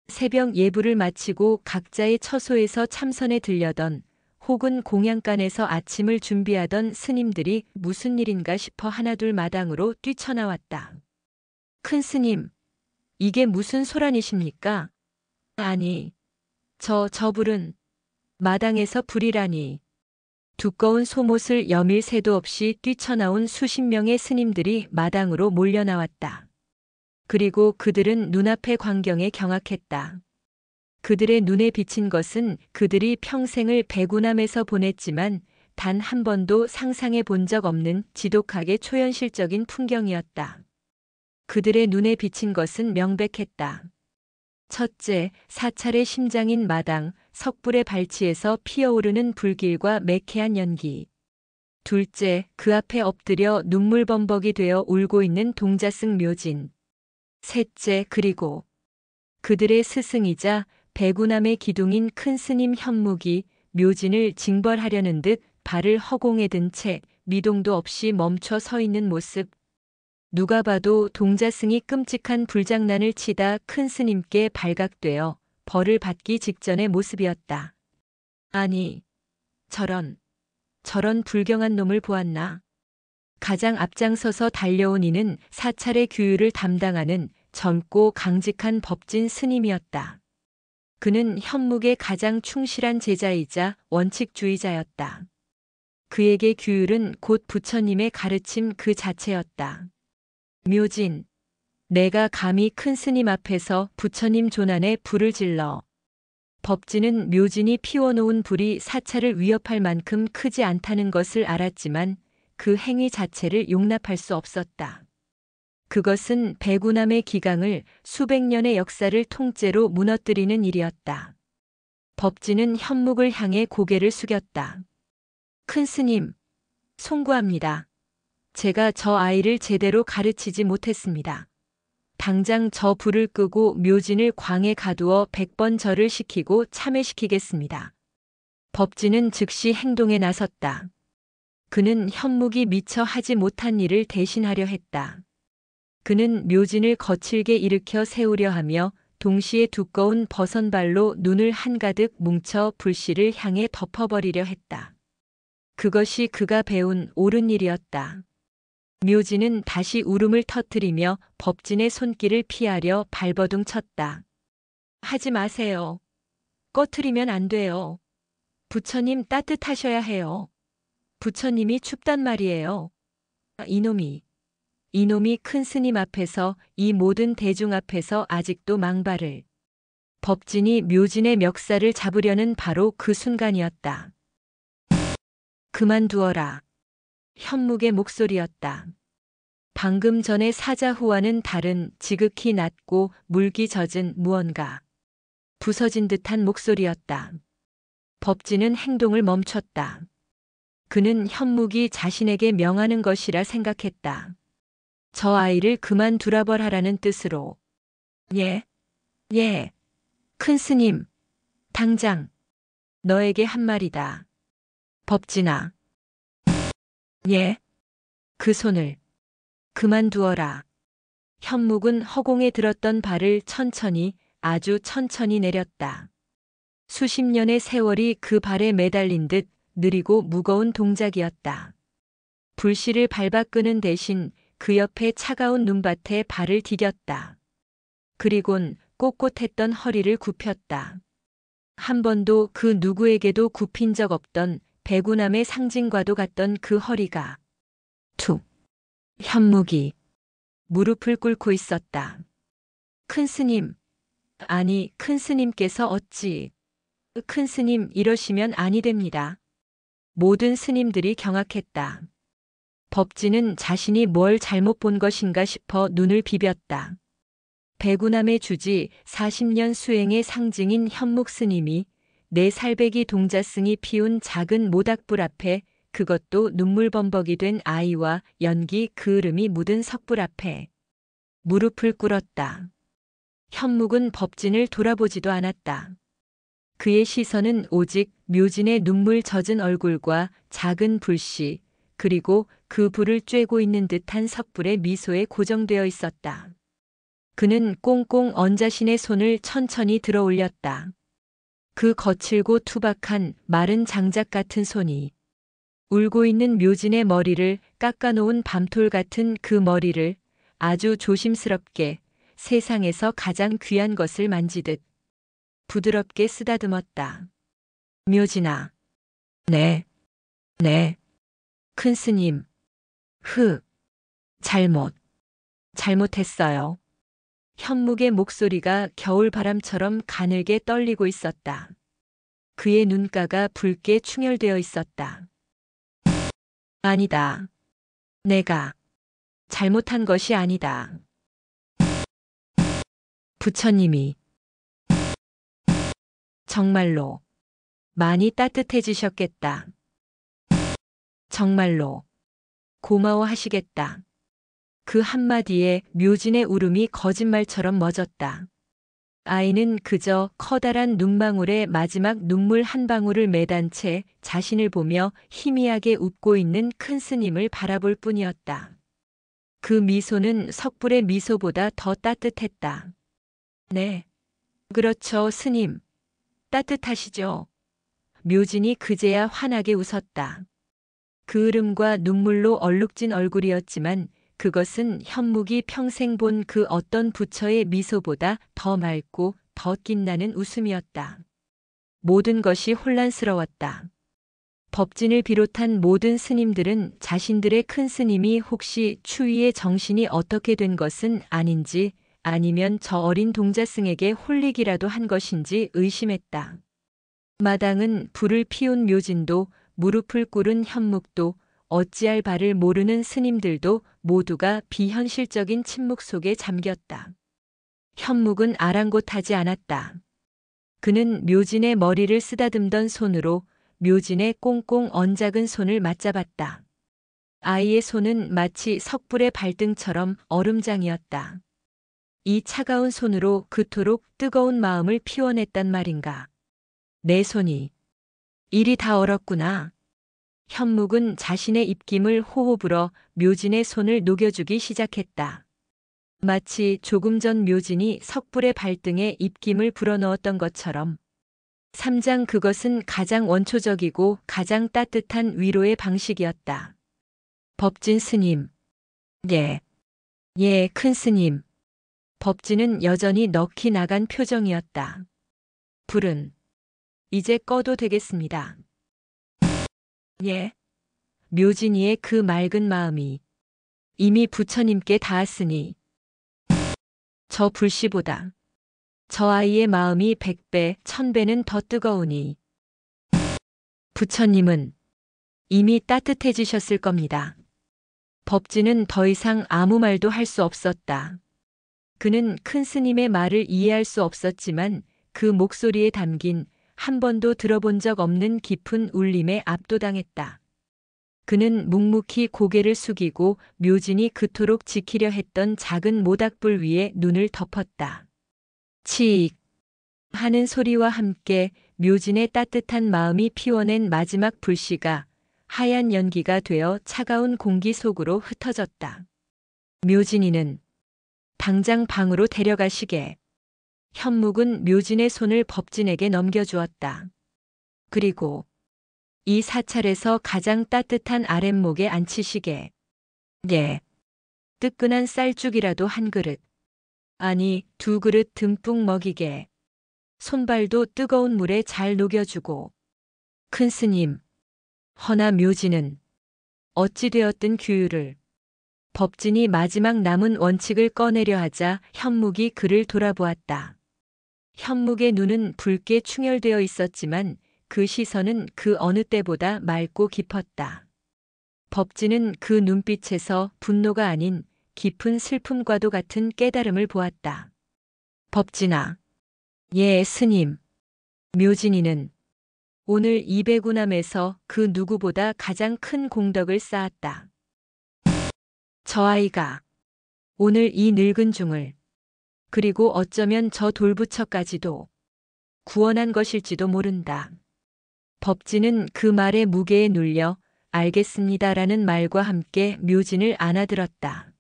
새벽 예불을 마치고 각자의 처소에서 참선에 들려던 혹은 공양간에서 아침을 준비하던 스님들이 무슨 일인가 싶어 하나둘 마당으로 뛰쳐나왔다. 큰 스님, 이게 무슨 소란이십니까? 아니, 저 불은 마당에서 불이라니. 두꺼운 소못을 여밀 새도 없이 뛰쳐나온 수십 명의 스님들이 마당으로 몰려나왔다. 그리고 그들은 눈앞의 광경에 경악했다. 그들의 눈에 비친 것은 그들이 평생을 백운함에서 보냈지만 단 한 번도 상상해 본 적 없는 지독하게 초현실적인 풍경이었다. 그들의 눈에 비친 것은 명백했다. 첫째, 사찰의 심장인 마당, 석불의 발치에서 피어오르는 불길과 매캐한 연기. 둘째, 그 앞에 엎드려 눈물범벅이 되어 울고 있는 동자승 묘진. 셋째, 그리고 그들의 스승이자 백운함의 기둥인 큰 스님 현묵이 묘진을 징벌하려는 듯 발을 허공에 든 채 미동도 없이 멈춰 서 있는 모습. 누가 봐도 동자승이 끔찍한 불장난을 치다 큰 스님께 발각되어 벌을 받기 직전의 모습이었다. 아니, 저런 불경한 놈을 보았나? 가장 앞장서서 달려온 이는 사찰의 규율을 담당하는 젊고 강직한 법진 스님이었다. 그는 현묵의 가장 충실한 제자이자 원칙주의자였다. 그에게 규율은 곧 부처님의 가르침 그 자체였다. 묘진, 내가 감히 큰 스님 앞에서 부처님 존안에 불을 질러. 법진은 묘진이 피워놓은 불이 사찰을 위협할 만큼 크지 않다는 것을 알았지만 그 행위 자체를 용납할 수 없었다. 그것은 백운함의 기강을 수백 년의 역사를 통째로 무너뜨리는 일이었다. 법진은 현묵을 향해 고개를 숙였다. 큰 스님, 송구합니다. 제가 저 아이를 제대로 가르치지 못했습니다. 당장 저 불을 끄고 묘진을 광에 가두어 100번 절을 시키고 참회시키겠습니다. 법진은 즉시 행동에 나섰다. 그는 현묵이 미처 하지 못한 일을 대신하려 했다. 그는 묘진을 거칠게 일으켜 세우려 하며 동시에 두꺼운 버선발로 눈을 한가득 뭉쳐 불씨를 향해 덮어버리려 했다. 그것이 그가 배운 옳은 일이었다. 묘진은 다시 울음을 터뜨리며 법진의 손길을 피하려 발버둥 쳤다. 하지 마세요. 꺼트리면 안 돼요. 부처님 따뜻하셔야 해요. 부처님이 춥단 말이에요. 이놈이 큰 스님 앞에서, 이 모든 대중 앞에서 아직도 망발을. 법진이 묘진의 멱살을 잡으려는 바로 그 순간이었다. 그만두어라. 현묵의 목소리였다. 방금 전에 사자후와는 다른 지극히 낮고 물기 젖은 무언가. 부서진 듯한 목소리였다. 법진은 행동을 멈췄다. 그는 현묵이 자신에게 명하는 것이라 생각했다. 저 아이를 그만두라벌하라는 뜻으로. 예, 예. 큰 스님, 당장 너에게 한 말이다. 법진아. 예. 그 손을 그만두어라. 현묵은 허공에 들었던 발을 천천히, 아주 천천히 내렸다. 수십 년의 세월이 그 발에 매달린 듯 느리고 무거운 동작이었다. 불씨를 밟아 끄는 대신 그 옆에 차가운 눈밭에 발을 디뎠다. 그리곤 꼿꼿했던 허리를 굽혔다. 한 번도 그 누구에게도 굽힌 적 없던 배구남의 상징과도 같던 그 허리가 툭. 현묵이 무릎을 꿇고 있었다. 큰 스님, 아니 큰 스님께서 어찌. 큰 스님 이러시면 아니 됩니다. 모든 스님들이 경악했다. 법진은 자신이 뭘 잘못 본 것인가 싶어 눈을 비볐다. 배구남의 주지 40년 수행의 상징인 현묵 스님이 내 살배기 동자승이 피운 작은 모닥불 앞에, 그것도 눈물범벅이 된 아이와 연기 그을음이 묻은 석불 앞에 무릎을 꿇었다. 현묵은 법진을 돌아보지도 않았다. 그의 시선은 오직 묘진의 눈물 젖은 얼굴과 작은 불씨, 그리고 그 불을 쬐고 있는 듯한 석불의 미소에 고정되어 있었다. 그는 꽁꽁 언 자신의 손을 천천히 들어 올렸다. 그 거칠고 투박한 마른 장작 같은 손이 울고 있는 묘진의 머리를 깎아놓은 밤톨 같은 그 머리를 아주 조심스럽게 세상에서 가장 귀한 것을 만지듯 부드럽게 쓰다듬었다. 묘진아. 네. 큰 스님. 잘못했어요. 현묵의 목소리가 겨울바람처럼 가늘게 떨리고 있었다. 그의 눈가가 붉게 충혈되어 있었다. 아니다. 내가 잘못한 것이 아니다. 부처님이 정말로 많이 따뜻해지셨겠다. 정말로 고마워하시겠다. 그 한마디에 묘진의 울음이 거짓말처럼 멎었다. 아이는 그저 커다란 눈망울에 마지막 눈물 한 방울을 매단 채 자신을 보며 희미하게 웃고 있는 큰 스님을 바라볼 뿐이었다. 그 미소는 석불의 미소보다 더 따뜻했다. 네. 그렇죠, 스님. 따뜻하시죠. 묘진이 그제야 환하게 웃었다. 그을음과 눈물로 얼룩진 얼굴이었지만 그것은 현묵이 평생 본 그 어떤 부처의 미소보다 더 맑고 더 빛나는 웃음이었다. 모든 것이 혼란스러웠다. 법진을 비롯한 모든 스님들은 자신들의 큰 스님이 혹시 추위의 정신이 어떻게 된 것은 아닌지, 아니면 저 어린 동자승에게 홀리기라도 한 것인지 의심했다. 마당은 불을 피운 묘진도, 무릎을 꿇은 현묵도, 어찌할 바를 모르는 스님들도 모두가 비현실적인 침묵 속에 잠겼다. 현묵은 아랑곳하지 않았다. 그는 묘진의 머리를 쓰다듬던 손으로 묘진의 꽁꽁 언 작은 손을 맞잡았다. 아이의 손은 마치 석불의 발등처럼 얼음장이었다. 이 차가운 손으로 그토록 뜨거운 마음을 피워냈단 말인가. 내 손이 이리 다 얼었구나. 현묵은 자신의 입김을 호호 불어 묘진의 손을 녹여주기 시작했다. 마치 조금 전 묘진이 석불의 발등에 입김을 불어넣었던 것처럼. 3장 그것은 가장 원초적이고 가장 따뜻한 위로의 방식이었다. 법진 스님. 예, 큰 스님. 법진은 여전히 넋이 나간 표정이었다. 불은 이제 꺼도 되겠습니다. 예, 묘진이의 그 맑은 마음이 이미 부처님께 닿았으니 저 불씨보다 저 아이의 마음이 100배, 1000배는 더 뜨거우니 부처님은 이미 따뜻해지셨을 겁니다. 법진은 더 이상 아무 말도 할 수 없었다. 그는 큰 스님의 말을 이해할 수 없었지만 그 목소리에 담긴 한 번도 들어본 적 없는 깊은 울림에 압도당했다. 그는 묵묵히 고개를 숙이고 묘진이 그토록 지키려 했던 작은 모닥불 위에 눈을 덮었다. 치익 하는 소리와 함께 묘진의 따뜻한 마음이 피워낸 마지막 불씨가 하얀 연기가 되어 차가운 공기 속으로 흩어졌다. 묘진이는 당장 방으로 데려가시게. 현묵은 묘진의 손을 법진에게 넘겨주었다. 그리고 이 사찰에서 가장 따뜻한 아랫목에 앉히시게. 예. 뜨끈한 쌀죽이라도 한 그릇. 아니, 2그릇 듬뿍 먹이게. 손발도 뜨거운 물에 잘 녹여주고. 큰 스님. 허나 묘진은 어찌 되었든 규율을. 법진이 마지막 남은 원칙을 꺼내려 하자 현묵이 그를 돌아보았다. 현묵의 눈은 붉게 충혈되어 있었지만 그 시선은 그 어느 때보다 맑고 깊었다. 법진은 그 눈빛에서 분노가 아닌 깊은 슬픔과도 같은 깨달음을 보았다. 법진아. 예, 스님. 묘진이는 오늘 이배구남에서 그 누구보다 가장 큰 공덕을 쌓았다. 저 아이가 오늘 이 늙은 중을 그리고 어쩌면 저 돌부처까지도 구원한 것일지도 모른다. 법진은 그 말의 무게에 눌려 알겠습니다라는 말과 함께 묘진을 안아들었다.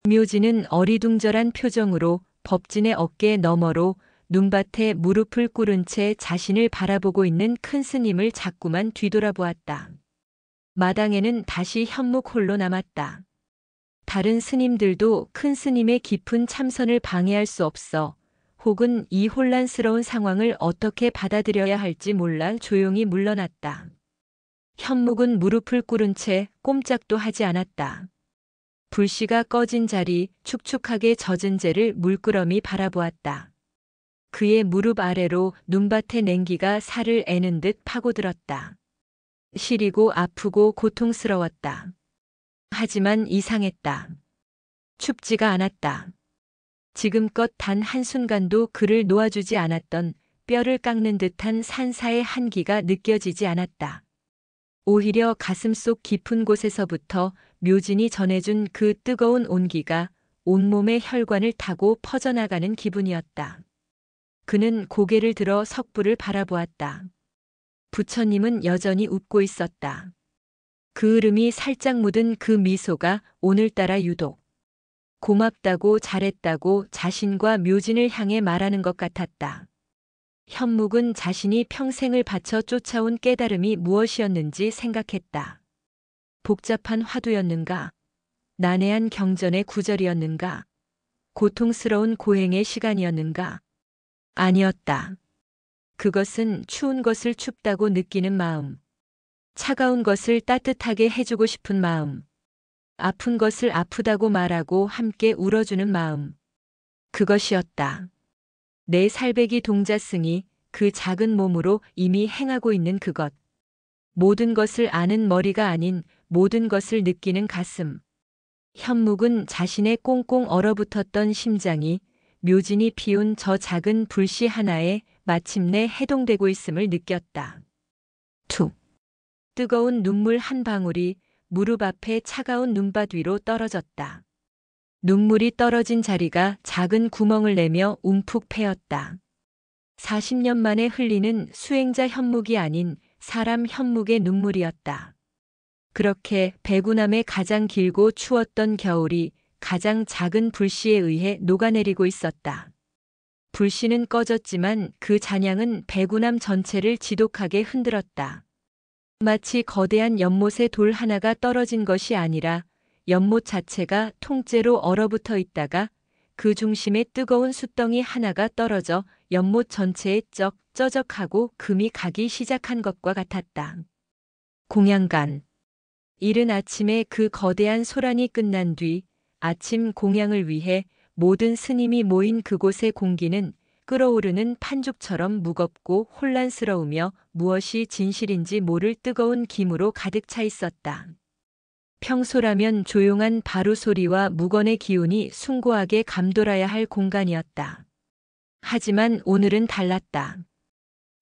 묘진은 어리둥절한 표정으로 법진의 어깨 너머로 눈밭에 무릎을 꿇은 채 자신을 바라보고 있는 큰 스님을 자꾸만 뒤돌아보았다. 마당에는 다시 현묵 홀로 남았다. 다른 스님들도 큰 스님의 깊은 참선을 방해할 수 없어 혹은 이 혼란스러운 상황을 어떻게 받아들여야 할지 몰라 조용히 물러났다. 현묵은 무릎을 꿇은 채 꼼짝도 하지 않았다. 불씨가 꺼진 자리 축축하게 젖은 재를 물끄러미 바라보았다. 그의 무릎 아래로 눈밭의 냉기가 살을 애는 듯 파고들었다. 시리고 아프고 고통스러웠다. 하지만 이상했다. 춥지가 않았다. 지금껏 단 한순간도 그를 놓아주지 않았던 뼈를 깎는 듯한 산사의 한기가 느껴지지 않았다. 오히려 가슴속 깊은 곳에서부터 묘진이 전해준 그 뜨거운 온기가 온몸의 혈관을 타고 퍼져나가는 기분이었다. 그는 고개를 들어 석불을 바라보았다. 부처님은 여전히 웃고 있었다. 그 으름이 살짝 묻은 그 미소가 오늘따라 유독 고맙다고 잘했다고 자신과 묘진을 향해 말하는 것 같았다. 현묵은 자신이 평생을 바쳐 쫓아온 깨달음이 무엇이었는지 생각했다. 복잡한 화두였는가? 난해한 경전의 구절이었는가? 고통스러운 고행의 시간이었는가? 아니었다. 그것은 추운 것을 춥다고 느끼는 마음, 차가운 것을 따뜻하게 해주고 싶은 마음, 아픈 것을 아프다고 말하고 함께 울어주는 마음. 그것이었다. 내 살배기 동자승이 그 작은 몸으로 이미 행하고 있는 그것. 모든 것을 아는 머리가 아닌 모든 것을 느끼는 가슴. 현묵은 자신의 꽁꽁 얼어붙었던 심장이 묘진이 피운 저 작은 불씨 하나에 마침내 해동되고 있음을 느꼈다. 툭. 뜨거운 눈물 한 방울이 무릎 앞에 차가운 눈밭 위로 떨어졌다. 눈물이 떨어진 자리가 작은 구멍을 내며 움푹 패였다. 40년 만에 흘리는 수행자 현묵이 아닌 사람 현묵의 눈물이었다. 그렇게 배구남의 가장 길고 추웠던 겨울이 가장 작은 불씨에 의해 녹아내리고 있었다. 불씨는 꺼졌지만 그 잔향은 배구남 전체를 지독하게 흔들었다. 마치 거대한 연못에 돌 하나가 떨어진 것이 아니라 연못 자체가 통째로 얼어붙어 있다가 그 중심에 뜨거운 숯덩이 하나가 떨어져 연못 전체에 쩍쩍하고 금이 가기 시작한 것과 같았다. 공양간. 이른 아침에 그 거대한 소란이 끝난 뒤 아침 공양을 위해 모든 스님이 모인 그곳의 공기는 끓어오르는 판죽처럼 무겁고 혼란스러우며 무엇이 진실인지 모를 뜨거운 기무로 가득 차 있었다. 평소라면 조용한 바루 소리와 무건의 기운이 숭고하게 감돌아야 할 공간이었다. 하지만 오늘은 달랐다.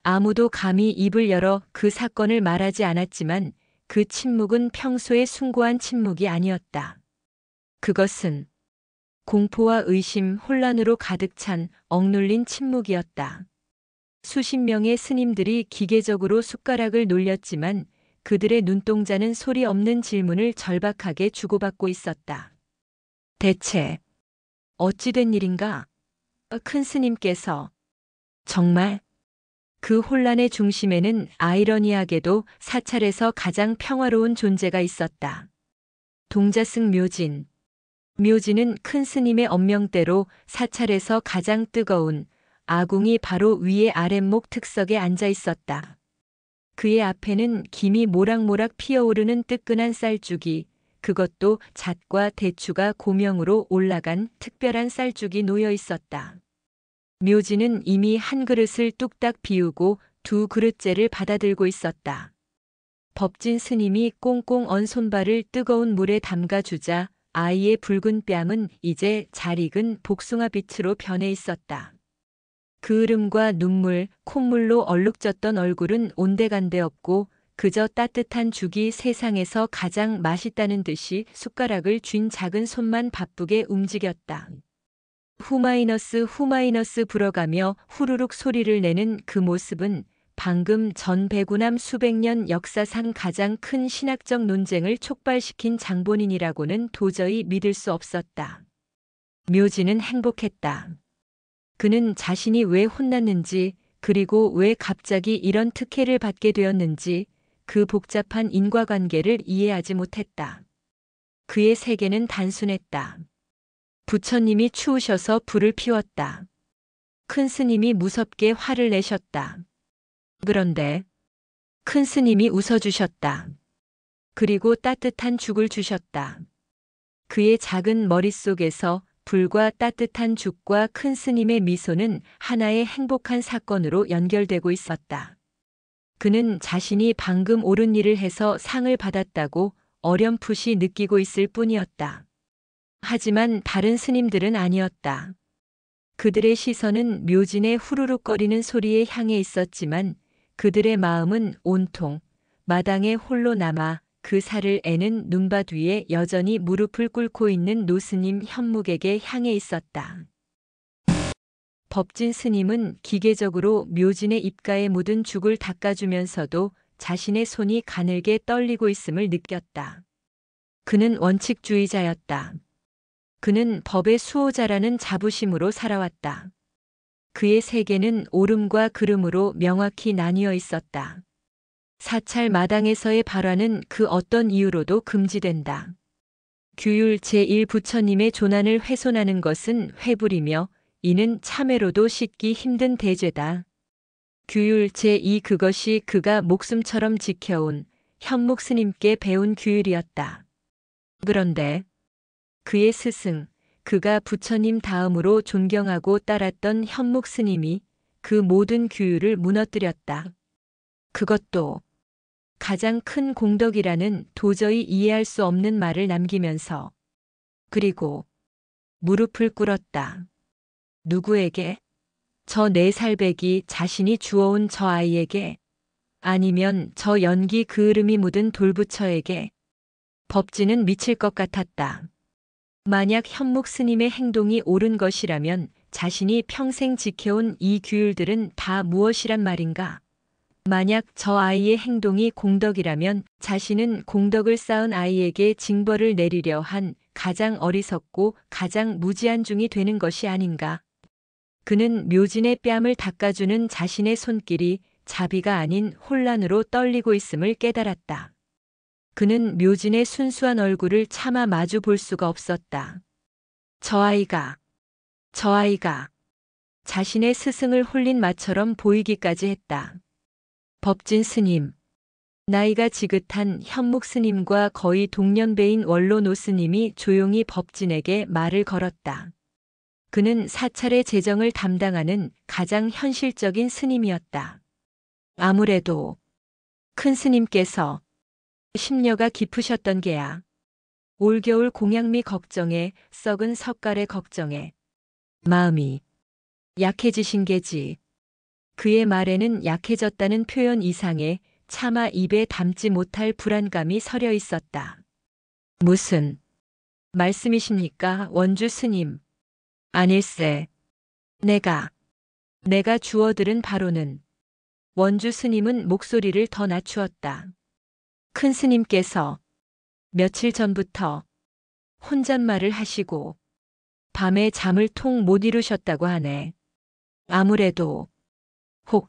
아무도 감히 입을 열어 그 사건을 말하지 않았지만 그 침묵은 평소의 숭고한 침묵이 아니었다. 그것은 공포와 의심, 혼란으로 가득 찬 억눌린 침묵이었다. 수십 명의 스님들이 기계적으로 숟가락을 놀렸지만 그들의 눈동자는 소리 없는 질문을 절박하게 주고받고 있었다. 대체 어찌된 일인가? 큰 스님께서 정말 그 혼란의 중심에는 아이러니하게도 사찰에서 가장 평화로운 존재가 있었다. 동자승 묘진. 묘진은 큰 스님의 엄명대로 사찰에서 가장 뜨거운 아궁이 바로 위에 아랫목 특석에 앉아 있었다. 그의 앞에는 김이 모락모락 피어오르는 뜨끈한 쌀죽이, 그것도 잣과 대추가 고명으로 올라간 특별한 쌀죽이 놓여 있었다. 묘진은 이미 한 그릇을 뚝딱 비우고 두 그릇째를 받아들고 있었다. 법진 스님이 꽁꽁 언 손발을 뜨거운 물에 담가주자 아이의 붉은 뺨은 이제 잘 익은 복숭아빛으로 변해 있었다. 그을음과 눈물, 콧물로 얼룩졌던 얼굴은 온데간데 없고 그저 따뜻한 죽이 세상에서 가장 맛있다는 듯이 숟가락을 쥔 작은 손만 바쁘게 움직였다. 후마이너스 불어가며 후루룩 소리를 내는 그 모습은 방금 전 백우남 수백 년 역사상 가장 큰 신학적 논쟁을 촉발시킨 장본인이라고는 도저히 믿을 수 없었다. 묘진은 행복했다. 그는 자신이 왜 혼났는지, 그리고 왜 갑자기 이런 특혜를 받게 되었는지 그 복잡한 인과관계를 이해하지 못했다. 그의 세계는 단순했다. 부처님이 추우셔서 불을 피웠다. 큰 스님이 무섭게 화를 내셨다. 그런데 큰 스님이 웃어주셨다. 그리고 따뜻한 죽을 주셨다. 그의 작은 머릿속에서 불과 따뜻한 죽과 큰 스님의 미소는 하나의 행복한 사건으로 연결되고 있었다. 그는 자신이 방금 옳은 일을 해서 상을 받았다고 어렴풋이 느끼고 있을 뿐이었다. 하지만 다른 스님들은 아니었다. 그들의 시선은 묘진의 후루룩거리는 소리에 향해 있었지만 그들의 마음은 온통 마당에 홀로 남아 그 살을 애는 눈밭 위에 여전히 무릎을 꿇고 있는 노스님 현묵에게 향해 있었다. 법진 스님은 기계적으로 묘진의 입가에 묻은 죽을 닦아주면서도 자신의 손이 가늘게 떨리고 있음을 느꼈다. 그는 원칙주의자였다. 그는 법의 수호자라는 자부심으로 살아왔다. 그의 세계는 옳음과 그름으로 명확히 나뉘어 있었다. 사찰 마당에서의 발화는 그 어떤 이유로도 금지된다. 규율 제1 부처님의 조난을 훼손하는 것은 회불이며 이는 참회로도 씻기 힘든 대죄다. 규율 제2 그것이 그가 목숨처럼 지켜온 현묵 스님께 배운 규율이었다. 그런데 그의 스승, 그가 부처님 다음으로 존경하고 따랐던 현묵 스님이 그 모든 규율을 무너뜨렸다. 그것도 가장 큰 공덕이라는 도저히 이해할 수 없는 말을 남기면서. 그리고 무릎을 꿇었다. 누구에게? 저 4살배기 자신이 주워온 저 아이에게? 아니면 저 연기 그을음이 묻은 돌부처에게? 법진은 미칠 것 같았다. 만약 현묵 스님의 행동이 옳은 것이라면 자신이 평생 지켜온 이 규율들은 다 무엇이란 말인가? 만약 저 아이의 행동이 공덕이라면 자신은 공덕을 쌓은 아이에게 징벌을 내리려 한 가장 어리석고 가장 무지한 중이 되는 것이 아닌가. 그는 묘진의 뺨을 닦아주는 자신의 손길이 자비가 아닌 혼란으로 떨리고 있음을 깨달았다. 그는 묘진의 순수한 얼굴을 차마 마주 볼 수가 없었다. 저 아이가 자신의 스승을 홀린 마처럼 보이기까지 했다. 법진 스님, 나이가 지긋한 현묵 스님과 거의 동년배인 원로노 스님이 조용히 법진에게 말을 걸었다. 그는 사찰의 재정을 담당하는 가장 현실적인 스님이었다. 아무래도 큰 스님께서 심려가 깊으셨던 게야. 올겨울 공양미 걱정에 썩은 석갈의 걱정에 마음이 약해지신 게지. 그의 말에는 약해졌다는 표현 이상의 차마 입에 담지 못할 불안감이 서려 있었다. 무슨 말씀이십니까, 원주 스님? 아닐세. 내가 주워들은 바로는. 원주 스님은 목소리를 더 낮추었다. 큰 스님께서 며칠 전부터 혼잣말을 하시고 밤에 잠을 통 못 이루셨다고 하네. 아무래도 혹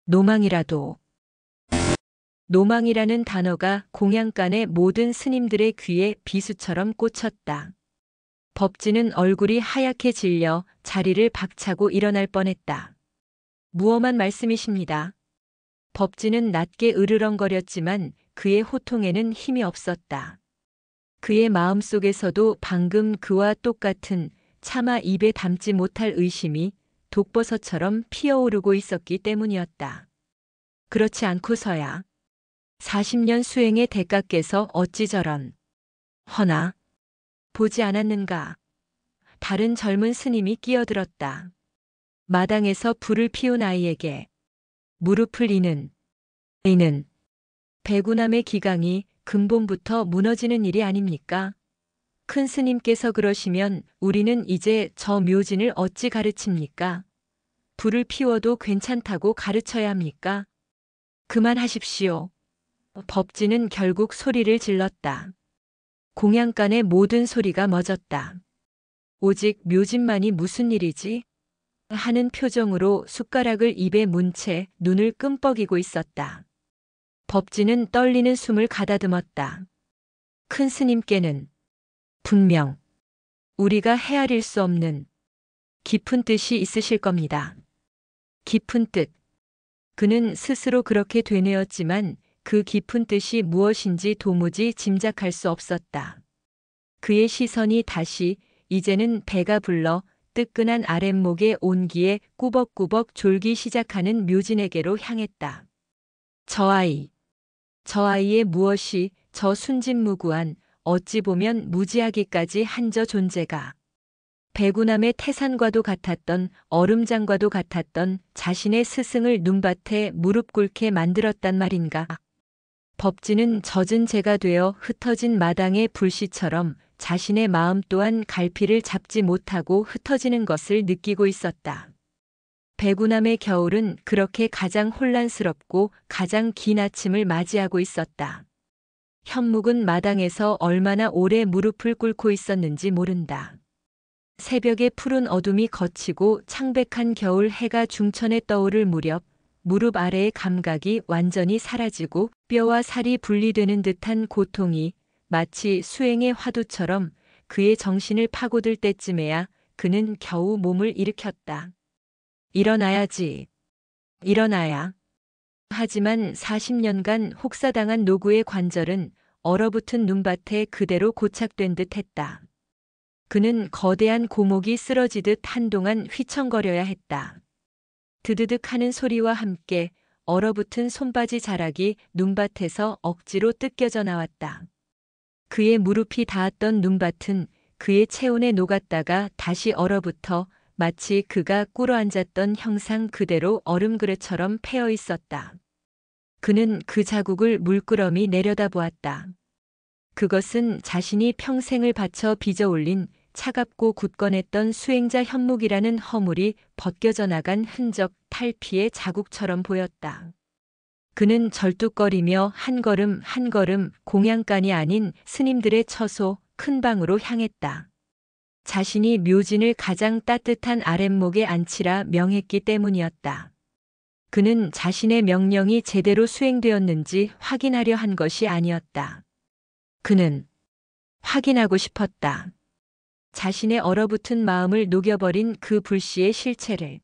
노망이라도. 노망이라는 단어가 공양간의 모든 스님들의 귀에 비수처럼 꽂혔다. 법진은 얼굴이 하얗게 질려 자리를 박차고 일어날 뻔했다. 무엄한 말씀이십니다. 법진은 낮게 으르렁거렸지만 그의 호통에는 힘이 없었다. 그의 마음속에서도 방금 그와 똑같은 차마 입에 담지 못할 의심이 독버섯처럼 피어오르고 있었기 때문이었다. 그렇지 않고서야 40년 수행의 대가께서 어찌 저런 허나 보지 않았는가. 다른 젊은 스님이 끼어들었다. 마당에서 불을 피운 아이에게 무릎을 이는 배구남의 기강이 근본부터 무너지는 일이 아닙니까? 큰 스님께서 그러시면 우리는 이제 저 묘진을 어찌 가르칩니까? 불을 피워도 괜찮다고 가르쳐야 합니까? 그만하십시오. 법진은 결국 소리를 질렀다. 공양간의 모든 소리가 멎었다. 오직 묘진만이 무슨 일이지? 하는 표정으로 숟가락을 입에 문 채 눈을 끔뻑이고 있었다. 법진은 떨리는 숨을 가다듬었다. 큰 스님께는 분명 우리가 헤아릴 수 없는 깊은 뜻이 있으실 겁니다. 깊은 뜻. 그는 스스로 그렇게 되뇌었지만 그 깊은 뜻이 무엇인지 도무지 짐작할 수 없었다. 그의 시선이 다시 이제는 배가 불러 뜨끈한 아랫목의 온기에 꾸벅꾸벅 졸기 시작하는 묘진에게로 향했다. 저 아이의 무엇이 저 순진무구한 어찌 보면 무지하기까지 한 저 존재가 배구남의 태산과도 같았던 얼음장과도 같았던 자신의 스승을 눈밭에 무릎 꿇게 만들었단 말인가. 법진은 젖은 재가 되어 흩어진 마당의 불씨처럼 자신의 마음 또한 갈피를 잡지 못하고 흩어지는 것을 느끼고 있었다. 배구남의 겨울은 그렇게 가장 혼란스럽고 가장 긴 아침을 맞이하고 있었다. 현묵은 마당에서 얼마나 오래 무릎을 꿇고 있었는지 모른다. 새벽의 푸른 어둠이 걷히고 창백한 겨울 해가 중천에 떠오를 무렵 무릎 아래의 감각이 완전히 사라지고 뼈와 살이 분리되는 듯한 고통이 마치 수행의 화두처럼 그의 정신을 파고들 때쯤에야 그는 겨우 몸을 일으켰다. 일어나야지. 일어나야. 하지만 40년간 혹사당한 노구의 관절은 얼어붙은 눈밭에 그대로 고착된 듯 했다. 그는 거대한 고목이 쓰러지듯 한동안 휘청거려야 했다. 드드득 하는 소리와 함께 얼어붙은 손바지 자락이 눈밭에서 억지로 뜯겨져 나왔다. 그의 무릎이 닿았던 눈밭은 그의 체온에 녹았다가 다시 얼어붙어 마치 그가 꿇어앉았던 형상 그대로 얼음그릇처럼 패어 있었다. 그는 그 자국을 물끄러미 내려다보았다. 그것은 자신이 평생을 바쳐 빚어 올린 차갑고 굳건했던 수행자 현묵이라는 허물이 벗겨져 나간 흔적 탈피의 자국처럼 보였다. 그는 절뚝거리며 한 걸음 한 걸음 공양간이 아닌 스님들의 처소 큰 방으로 향했다. 자신이 묘진을 가장 따뜻한 아랫목에 앉히라 명했기 때문이었다. 그는 자신의 명령이 제대로 수행되었는지 확인하려 한 것이 아니었다. 그는 확인하고 싶었다. 자신의 얼어붙은 마음을 녹여버린 그 불씨의 실체를,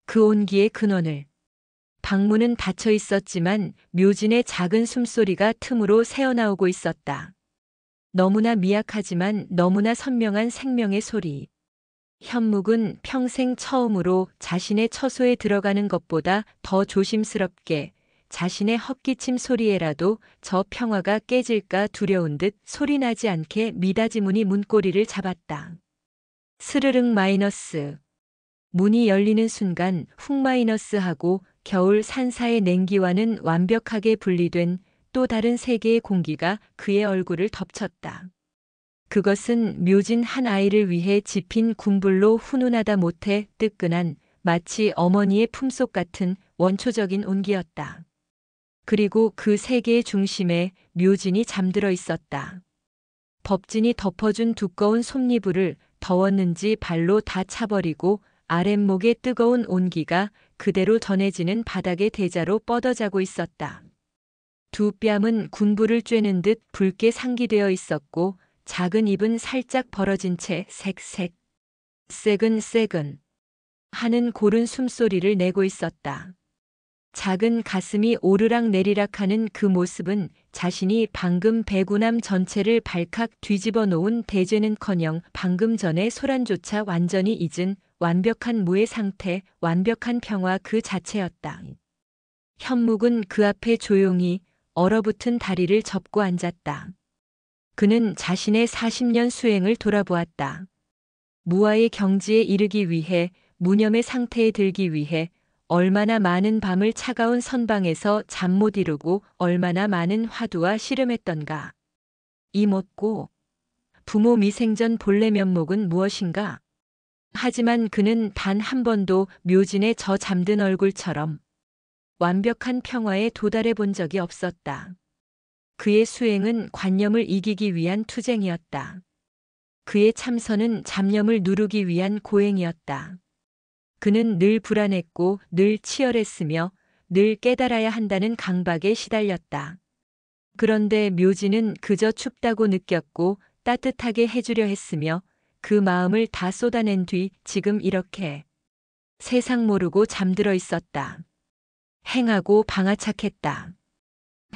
그 온기의 근원을. 방문은 닫혀 있었지만 묘진의 작은 숨소리가 틈으로 새어나오고 있었다. 너무나 미약하지만 너무나 선명한 생명의 소리. 현묵은 평생 처음으로 자신의 처소에 들어가는 것보다 더 조심스럽게 자신의 헛기침 소리에라도 저 평화가 깨질까 두려운 듯 소리나지 않게 미닫이문이 문고리를 잡았다. 스르륵 마이너스. 문이 열리는 순간 훅 마이너스하고 겨울 산사의 냉기와는 완벽하게 분리된 또 다른 세계의 공기가 그의 얼굴을 덮쳤다. 그것은 묘진 한 아이를 위해 집힌 군불로 훈훈하다 못해 뜨끈한 마치 어머니의 품속 같은 원초적인 온기였다. 그리고 그 세계의 중심에 묘진이 잠들어 있었다. 법진이 덮어준 두꺼운 솜니부를 더웠는지 발로 다 차버리고 아랫목의 뜨거운 온기가 그대로 전해지는 바닥의 대자로 뻗어자고 있었다. 두 뺨은 군부를 쬐는 듯 붉게 상기되어 있었고 작은 입은 살짝 벌어진 채 색색, 새근새근 하는 고른 숨소리를 내고 있었다. 작은 가슴이 오르락 내리락 하는 그 모습은 자신이 방금 배구남 전체를 발칵 뒤집어 놓은 대죄는커녕 방금 전의 소란조차 완전히 잊은 완벽한 무의 상태, 완벽한 평화 그 자체였다. 현묵은 그 앞에 조용히 얼어붙은 다리를 접고 앉았다. 그는 자신의 40년 수행을 돌아보았다. 무아의 경지에 이르기 위해, 무념의 상태에 들기 위해 얼마나 많은 밤을 차가운 선방에서 잠 못 이루고 얼마나 많은 화두와 씨름했던가. 이못고 부모 미생전 본래 면목은 무엇인가? 하지만 그는 단 한 번도 묘진의 저 잠든 얼굴처럼 완벽한 평화에 도달해 본 적이 없었다. 그의 수행은 관념을 이기기 위한 투쟁이었다. 그의 참선은 잡념을 누르기 위한 고행이었다. 그는 늘 불안했고 늘 치열했으며 늘 깨달아야 한다는 강박에 시달렸다. 그런데 묘진은 그저 춥다고 느꼈고 따뜻하게 해주려 했으며 그 마음을 다 쏟아낸 뒤 지금 이렇게 세상 모르고 잠들어 있었다. 행하고 방아착했다.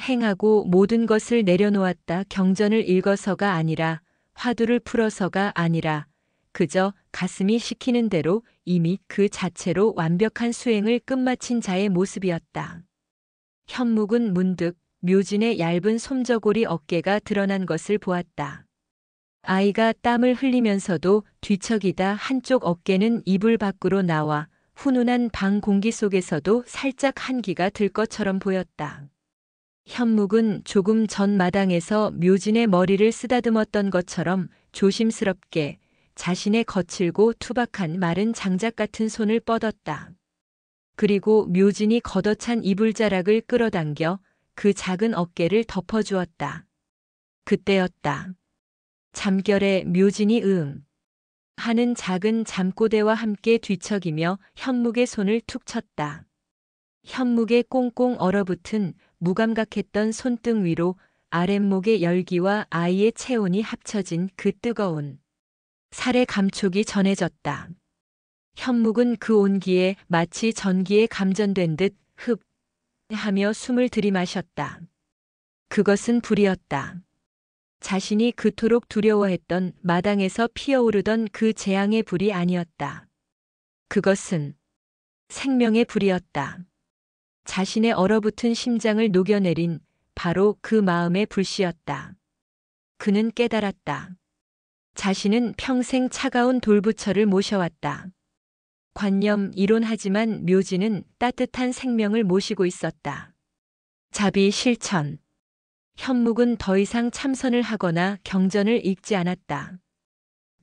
행하고 모든 것을 내려놓았다. 경전을 읽어서가 아니라 화두를 풀어서가 아니라 그저 가슴이 시키는 대로 이미 그 자체로 완벽한 수행을 끝마친 자의 모습이었다. 현묵은 문득 묘진의 얇은 솜저고리 어깨가 드러난 것을 보았다. 아이가 땀을 흘리면서도 뒤척이다 한쪽 어깨는 이불 밖으로 나와 훈훈한 방 공기 속에서도 살짝 한기가 들 것처럼 보였다. 현묵은 조금 전 마당에서 묘진의 머리를 쓰다듬었던 것처럼 조심스럽게 자신의 거칠고 투박한 마른 장작 같은 손을 뻗었다. 그리고 묘진이 걷어찬 이불자락을 끌어당겨 그 작은 어깨를 덮어주었다. 그때였다. 잠결에 묘진이 하는 작은 잠꼬대와 함께 뒤척이며 현묵의 손을 툭 쳤다. 현묵의 꽁꽁 얼어붙은 무감각했던 손등 위로 아랫목의 열기와 아이의 체온이 합쳐진 그 뜨거운 살의 감촉이 전해졌다. 현묵은 그 온기에 마치 전기에 감전된 듯 흡 하며 숨을 들이마셨다. 그것은 불이었다. 자신이 그토록 두려워했던 마당에서 피어오르던 그 재앙의 불이 아니었다. 그것은 생명의 불이었다. 자신의 얼어붙은 심장을 녹여내린 바로 그 마음의 불씨였다. 그는 깨달았다. 자신은 평생 차가운 돌부처를 모셔왔다. 관념, 이론하지만 묘지는 따뜻한 생명을 모시고 있었다. 자비, 실천. 현묵은 더 이상 참선을 하거나 경전을 읽지 않았다.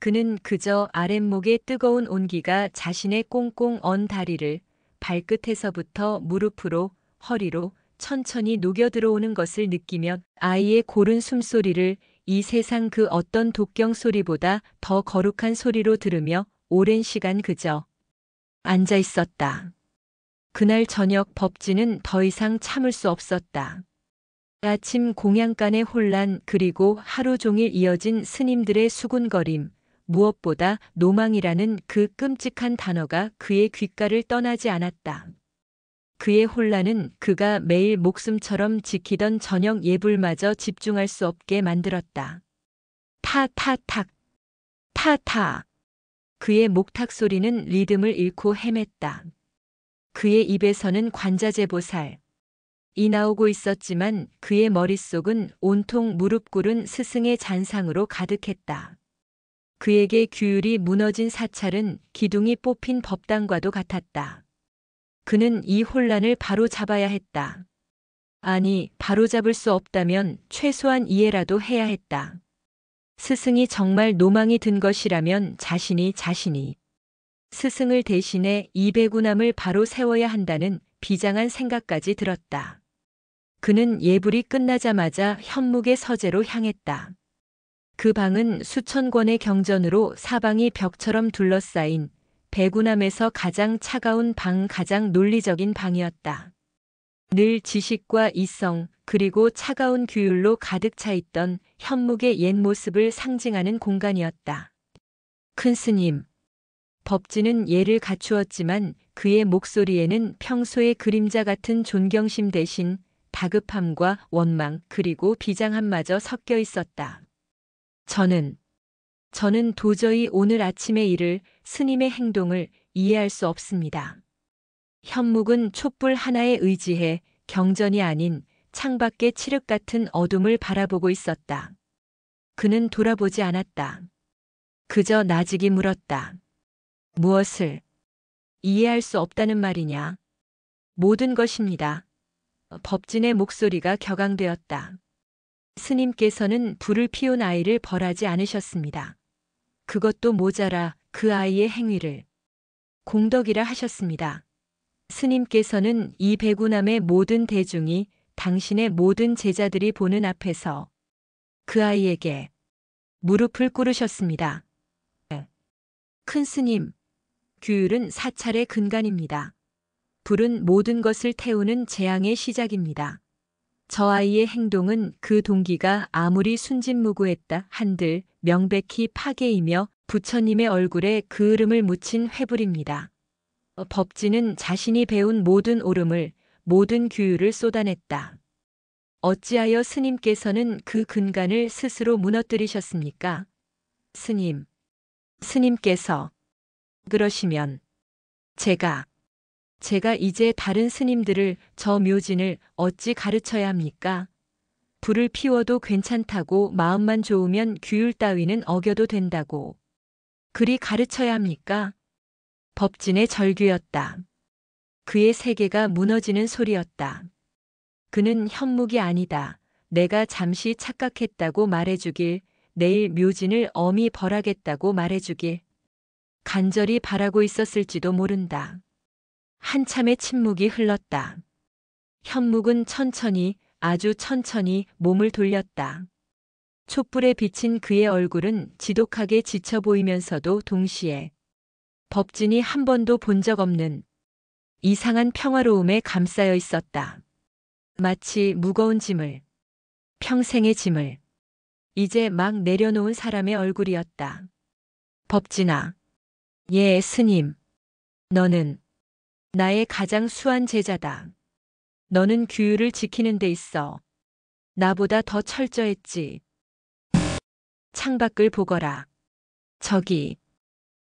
그는 그저 아랫목의 뜨거운 온기가 자신의 꽁꽁 언 다리를 발끝에서부터 무릎으로, 허리로 천천히 녹여 들어오는 것을 느끼며 아이의 고른 숨소리를 이 세상 그 어떤 독경 소리보다 더 거룩한 소리로 들으며 오랜 시간 그저 앉아 있었다. 그날 저녁 법진은 더 이상 참을 수 없었다. 아침 공양간의 혼란 그리고 하루 종일 이어진 스님들의 수군거림, 무엇보다 노망이라는 그 끔찍한 단어가 그의 귓가를 떠나지 않았다. 그의 혼란은 그가 매일 목숨처럼 지키던 저녁 예불마저 집중할 수 없게 만들었다. 타타탁, 타타. 그의 목탁 소리는 리듬을 잃고 헤맸다. 그의 입에서는 관자재보살 이 나오고 있었지만 그의 머릿속은 온통 무릎 꿇은 스승의 잔상으로 가득했다. 그에게 규율이 무너진 사찰은 기둥이 뽑힌 법당과도 같았다. 그는 이 혼란을 바로잡아야 했다. 아니, 바로잡을 수 없다면 최소한 이해라도 해야 했다. 스승이 정말 노망이 든 것이라면 자신이 스승을 대신해 이 배구남을 바로 세워야 한다는 비장한 생각까지 들었다. 그는 예불이 끝나자마자 현묵의 서재로 향했다. 그 방은 수천 권의 경전으로 사방이 벽처럼 둘러싸인 배구남에서 가장 차가운 방, 가장 논리적인 방이었다. 늘 지식과 이성 그리고 차가운 규율로 가득 차 있던 현묵의 옛 모습을 상징하는 공간이었다. 큰 스님. 법진은 예를 갖추었지만 그의 목소리에는 평소의 그림자 같은 존경심 대신 다급함과 원망 그리고 비장함마저 섞여 있었다. 저는 도저히 오늘 아침의 일을, 스님의 행동을 이해할 수 없습니다. 현묵은 촛불 하나에 의지해 경전이 아닌 창밖의 칠흑 같은 어둠을 바라보고 있었다. 그는 돌아보지 않았다. 그저 나직이 물었다. 무엇을? 이해할 수 없다는 말이냐? 모든 것입니다. 법진의 목소리가 격앙되었다. 스님께서는 불을 피운 아이를 벌하지 않으셨습니다. 그것도 모자라 그 아이의 행위를 공덕이라 하셨습니다. 스님께서는 이 배구남의 모든 대중이 당신의 모든 제자들이 보는 앞에서 그 아이에게 무릎을 꿇으셨습니다. 큰 스님, 규율은 사찰의 근간입니다. 불은 모든 것을 태우는 재앙의 시작입니다. 저 아이의 행동은 그 동기가 아무리 순진무구했다 한들 명백히 파괴이며 부처님의 얼굴에 그 이름을 묻힌 회불입니다. 법진은 자신이 배운 모든 옳음을, 모든 규율을 쏟아냈다. 어찌하여 스님께서는 그 근간을 스스로 무너뜨리셨습니까? 스님께서 그러시면 제가 이제 다른 스님들을 저 묘진을 어찌 가르쳐야 합니까? 불을 피워도 괜찮다고 마음만 좋으면 규율 따위는 어겨도 된다고 그리 가르쳐야 합니까? 법진의 절규였다. 그의 세계가 무너지는 소리였다. 그는 현묵이 아니다. 내가 잠시 착각했다고 말해주길, 내일 묘진을 엄히 벌하겠다고 말해주길. 간절히 바라고 있었을지도 모른다. 한참의 침묵이 흘렀다. 현묵은 천천히, 아주 천천히 몸을 돌렸다. 촛불에 비친 그의 얼굴은 지독하게 지쳐 보이면서도 동시에 법진이 한 번도 본 적 없는 이상한 평화로움에 감싸여 있었다. 마치 무거운 짐을, 평생의 짐을 이제 막 내려놓은 사람의 얼굴이었다. 법진아, 예, 스님. 너는 나의 가장 수한 제자다. 너는 규율을 지키는 데 있어 나보다 더 철저했지. 창밖을 보거라. 저기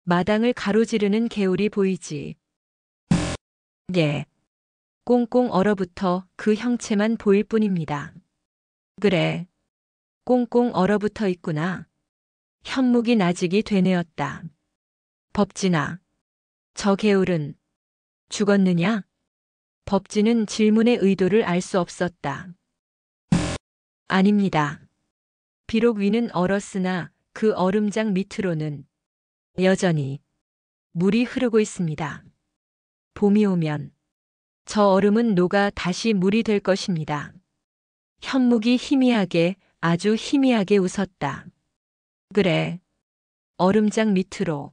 마당을 가로지르는 개울이 보이지. 예. 꽁꽁 얼어붙어 그 형체만 보일 뿐입니다. 그래. 꽁꽁 얼어붙어 있구나. 현묵이 나직이 되뇌었다. 법진아, 저 개울은 죽었느냐? 법진은 질문의 의도를 알 수 없었다. 아닙니다. 비록 위는 얼었으나 그 얼음장 밑으로는 여전히 물이 흐르고 있습니다. 봄이 오면 저 얼음은 녹아 다시 물이 될 것입니다. 현묵이 희미하게, 아주 희미하게 웃었다. 그래, 얼음장 밑으로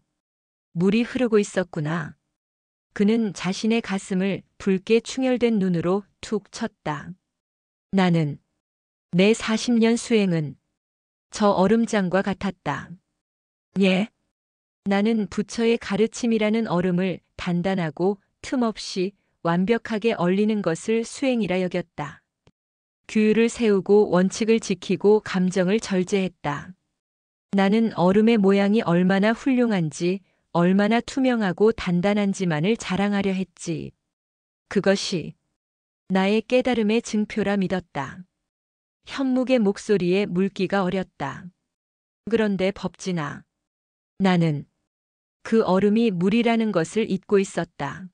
물이 흐르고 있었구나. 그는 자신의 가슴을 붉게 충혈된 눈으로 툭 쳤다. 나는 내 40년 수행은 저 얼음장과 같았다. 예. 나는 부처의 가르침이라는 얼음을 단단하고 틈없이 완벽하게 얼리는 것을 수행이라 여겼다. 규율을 세우고 원칙을 지키고 감정을 절제했다. 나는 얼음의 모양이 얼마나 훌륭한지, 얼마나 투명하고 단단한지만을 자랑하려 했지. 그것이 나의 깨달음의 증표라 믿었다. 현묵의 목소리에 물기가 어렸다. 그런데 법진아, 나는 그 얼음이 물이라는 것을 잊고 있었다.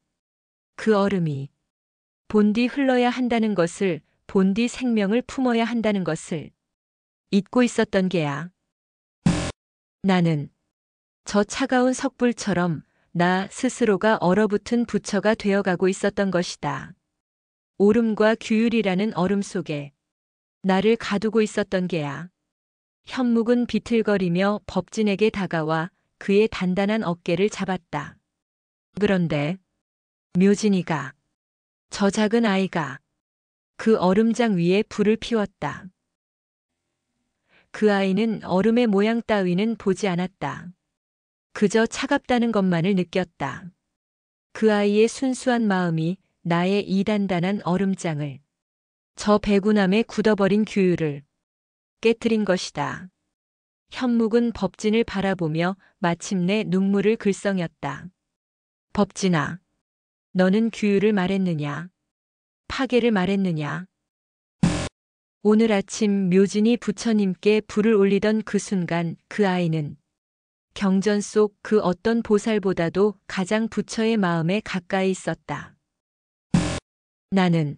그 얼음이 본디 흘러야 한다는 것을, 본디 생명을 품어야 한다는 것을 잊고 있었던 게야. 나는 저 차가운 석불처럼 나 스스로가 얼어붙은 부처가 되어가고 있었던 것이다. 오름과 규율이라는 얼음 속에 나를 가두고 있었던 게야. 현묵은 비틀거리며 법진에게 다가와 그의 단단한 어깨를 잡았다. 그런데 묘진이가, 저 작은 아이가 그 얼음장 위에 불을 피웠다. 그 아이는 얼음의 모양 따위는 보지 않았다. 그저 차갑다는 것만을 느꼈다. 그 아이의 순수한 마음이 나의 이 단단한 얼음장을, 저 배구남의 굳어버린 규율을 깨트린 것이다. 현묵은 법진을 바라보며 마침내 눈물을 글썽였다. 법진아, 너는 규율을 말했느냐? 파괴를 말했느냐? 오늘 아침 묘진이 부처님께 불을 올리던 그 순간 그 아이는 경전 속 그 어떤 보살보다도 가장 부처의 마음에 가까이 있었다. 나는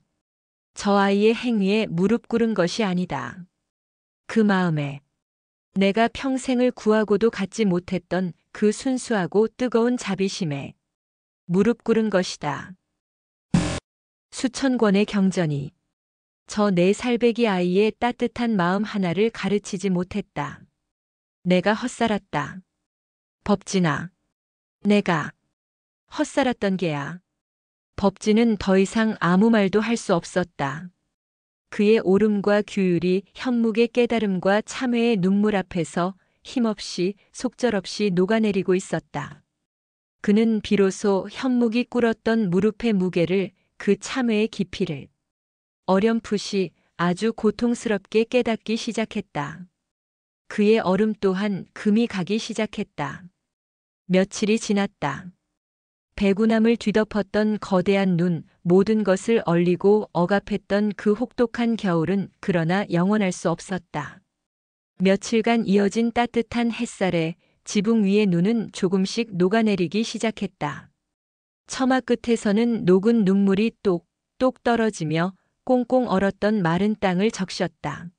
저 아이의 행위에 무릎 꿇은 것이 아니다. 그 마음에 내가 평생을 구하고도 갖지 못했던 그 순수하고 뜨거운 자비심에 무릎 꿇은 것이다. 수천 권의 경전이 저 4살배기 아이의 따뜻한 마음 하나를 가르치지 못했다. 내가 헛살았다. 법진아, 내가 헛살았던 게야. 법진은 더 이상 아무 말도 할 수 없었다. 그의 오름과 규율이 현묵의 깨달음과 참회의 눈물 앞에서 힘없이 속절없이 녹아내리고 있었다. 그는 비로소 현묵이 꿇었던 무릎의 무게를, 그 참회의 깊이를 어렴풋이 아주 고통스럽게 깨닫기 시작했다. 그의 얼음 또한 금이 가기 시작했다. 며칠이 지났다. 배구남을 뒤덮었던 거대한 눈, 모든 것을 얼리고 억압했던 그 혹독한 겨울은 그러나 영원할 수 없었다. 며칠간 이어진 따뜻한 햇살에 지붕 위의 눈은 조금씩 녹아내리기 시작했다. 처마 끝에서는 녹은 눈물이 똑똑 떨어지며 꽁꽁 얼었던 마른 땅을 적셨다.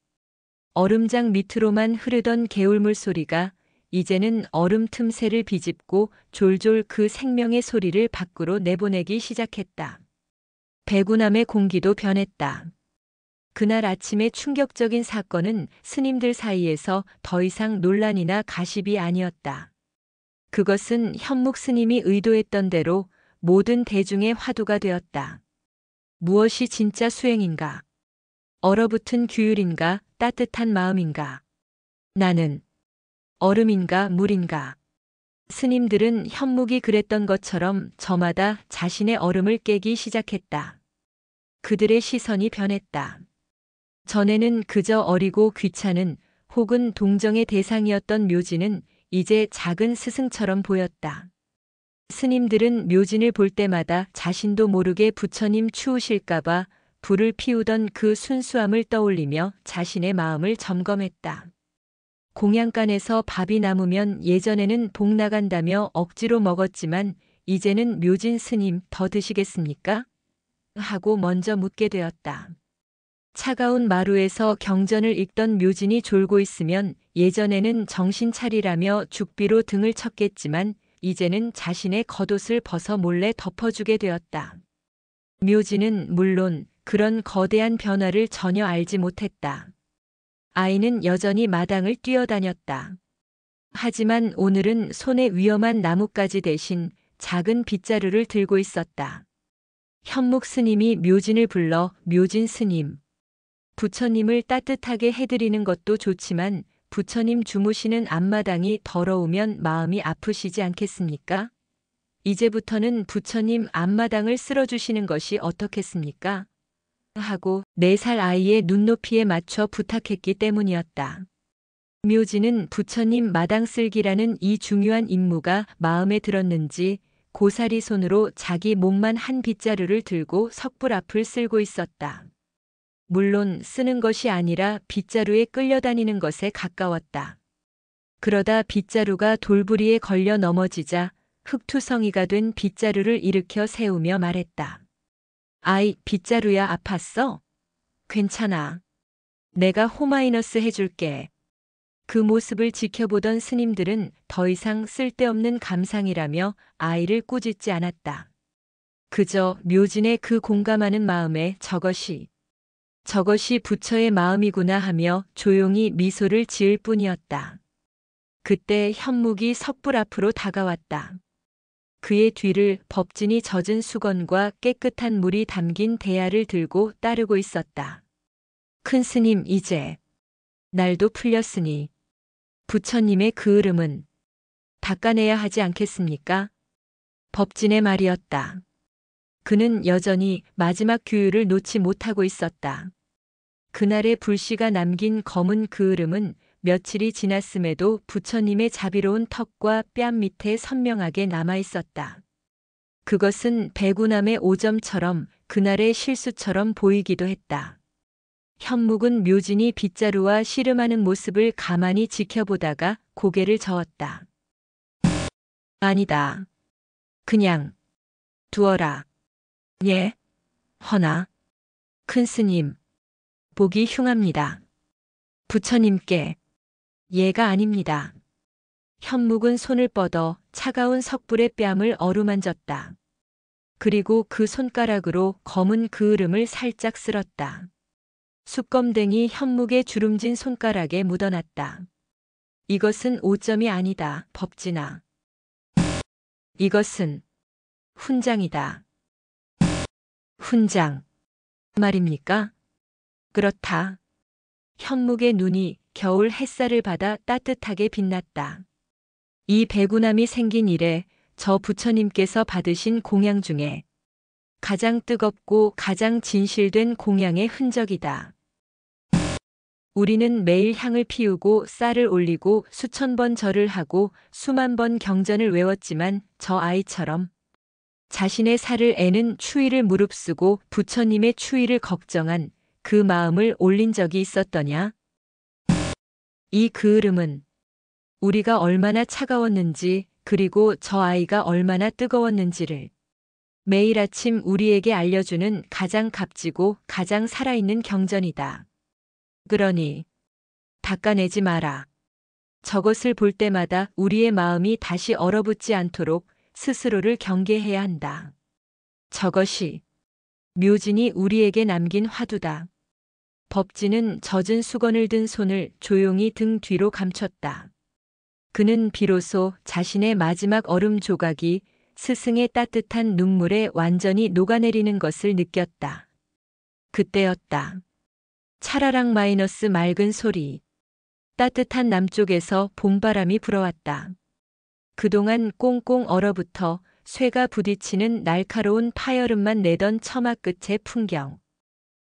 얼음장 밑으로만 흐르던 개울물 소리가 이제는 얼음 틈새를 비집고 졸졸 그 생명의 소리를 밖으로 내보내기 시작했다. 배구남의 공기도 변했다. 그날 아침의 충격적인 사건은 스님들 사이에서 더 이상 논란이나 가십이 아니었다. 그것은 현묵 스님이 의도했던 대로 모든 대중의 화두가 되었다. 무엇이 진짜 수행인가? 얼어붙은 규율인가? 따뜻한 마음인가? 나는 얼음인가 물인가? 스님들은 현묵이 그랬던 것처럼 저마다 자신의 얼음을 깨기 시작했다. 그들의 시선이 변했다. 전에는 그저 어리고 귀찮은 혹은 동정의 대상이었던 묘진은 이제 작은 스승처럼 보였다. 스님들은 묘진을 볼 때마다 자신도 모르게 부처님 추우실까봐 불을 피우던 그 순수함을 떠올리며 자신의 마음을 점검했다. 공양간에서 밥이 남으면 예전에는 복 나간다며 억지로 먹었지만 이제는 묘진 스님 더 드시겠습니까? 하고 먼저 묻게 되었다. 차가운 마루에서 경전을 읽던 묘진이 졸고 있으면 예전에는 정신 차리라며 죽비로 등을 쳤겠지만 이제는 자신의 겉옷을 벗어 몰래 덮어주게 되었다. 묘진은 물론 그런 거대한 변화를 전혀 알지 못했다. 아이는 여전히 마당을 뛰어다녔다. 하지만 오늘은 손에 위험한 나뭇가지 대신 작은 빗자루를 들고 있었다. 현묵 스님이 묘진을 불러 묘진 스님, 부처님을 따뜻하게 해드리는 것도 좋지만 부처님 주무시는 앞마당이 더러우면 마음이 아프시지 않겠습니까? 이제부터는 부처님 앞마당을 쓸어주시는 것이 어떻겠습니까? 하고 4살 아이의 눈높이에 맞춰 부탁했기 때문이었다. 묘지는 부처님 마당 쓸기라는 이 중요한 임무가 마음에 들었는지 고사리 손으로 자기 몸만 한 빗자루를 들고 석불 앞을 쓸고 있었다. 물론 쓰는 것이 아니라 빗자루에 끌려다니는 것에 가까웠다. 그러다 빗자루가 돌부리에 걸려 넘어지자 흙투성이가 된 빗자루를 일으켜 세우며 말했다. 아이, 빗자루야, 아팠어? 괜찮아. 내가 호마이너스 해줄게. 그 모습을 지켜보던 스님들은 더 이상 쓸데없는 감상이라며 아이를 꾸짖지 않았다. 그저 묘진의 그 공감하는 마음에 저것이 부처의 마음이구나 하며 조용히 미소를 지을 뿐이었다. 그때 현묵이 석불 앞으로 다가왔다. 그의 뒤를 법진이 젖은 수건과 깨끗한 물이 담긴 대야를 들고 따르고 있었다. 큰 스님, 이제 날도 풀렸으니 부처님의 그 으름은 닦아내야 하지 않겠습니까? 법진의 말이었다. 그는 여전히 마지막 규율을 놓지 못하고 있었다. 그날의 불씨가 남긴 검은 그 으름은 며칠이 지났음에도 부처님의 자비로운 턱과 뺨 밑에 선명하게 남아 있었다. 그것은 배구남의 오점처럼 그날의 실수처럼 보이기도 했다. 현묵은 묘진이 빗자루와 씨름하는 모습을 가만히 지켜보다가 고개를 저었다. 아니다. 그냥 두어라. 예? 허나 큰 스님, 보기 흉합니다. 부처님께 예가 아닙니다. 현묵은 손을 뻗어 차가운 석불의 뺨을 어루만졌다. 그리고 그 손가락으로 검은 그 으름을 살짝 쓸었다. 숯검댕이 현묵의 주름진 손가락에 묻어났다. 이것은 오점이 아니다, 법진아. 이것은 훈장이다. 훈장 말입니까? 그렇다. 현묵의 눈이 겨울 햇살을 받아 따뜻하게 빛났다. 이 배구남이 생긴 이래 저 부처님께서 받으신 공양 중에 가장 뜨겁고 가장 진실된 공양의 흔적이다. 우리는 매일 향을 피우고 쌀을 올리고 수천 번 절을 하고 수만 번 경전을 외웠지만 저 아이처럼 자신의 살을 애는 추위를 무릅쓰고 부처님의 추위를 걱정한 그 마음을 올린 적이 있었더냐? 이 그 으름은 우리가 얼마나 차가웠는지 그리고 저 아이가 얼마나 뜨거웠는지를 매일 아침 우리에게 알려주는 가장 값지고 가장 살아있는 경전이다. 그러니 닦아내지 마라. 저것을 볼 때마다 우리의 마음이 다시 얼어붙지 않도록 스스로를 경계해야 한다. 저것이 묘진이 우리에게 남긴 화두다. 법진은 젖은 수건을 든 손을 조용히 등 뒤로 감췄다. 그는 비로소 자신의 마지막 얼음 조각이 스승의 따뜻한 눈물에 완전히 녹아내리는 것을 느꼈다. 그때였다. 차라락 마이너스 맑은 소리. 따뜻한 남쪽에서 봄바람이 불어왔다. 그동안 꽁꽁 얼어붙어 쇠가 부딪히는 날카로운 파여름만 내던 처마 끝의 풍경.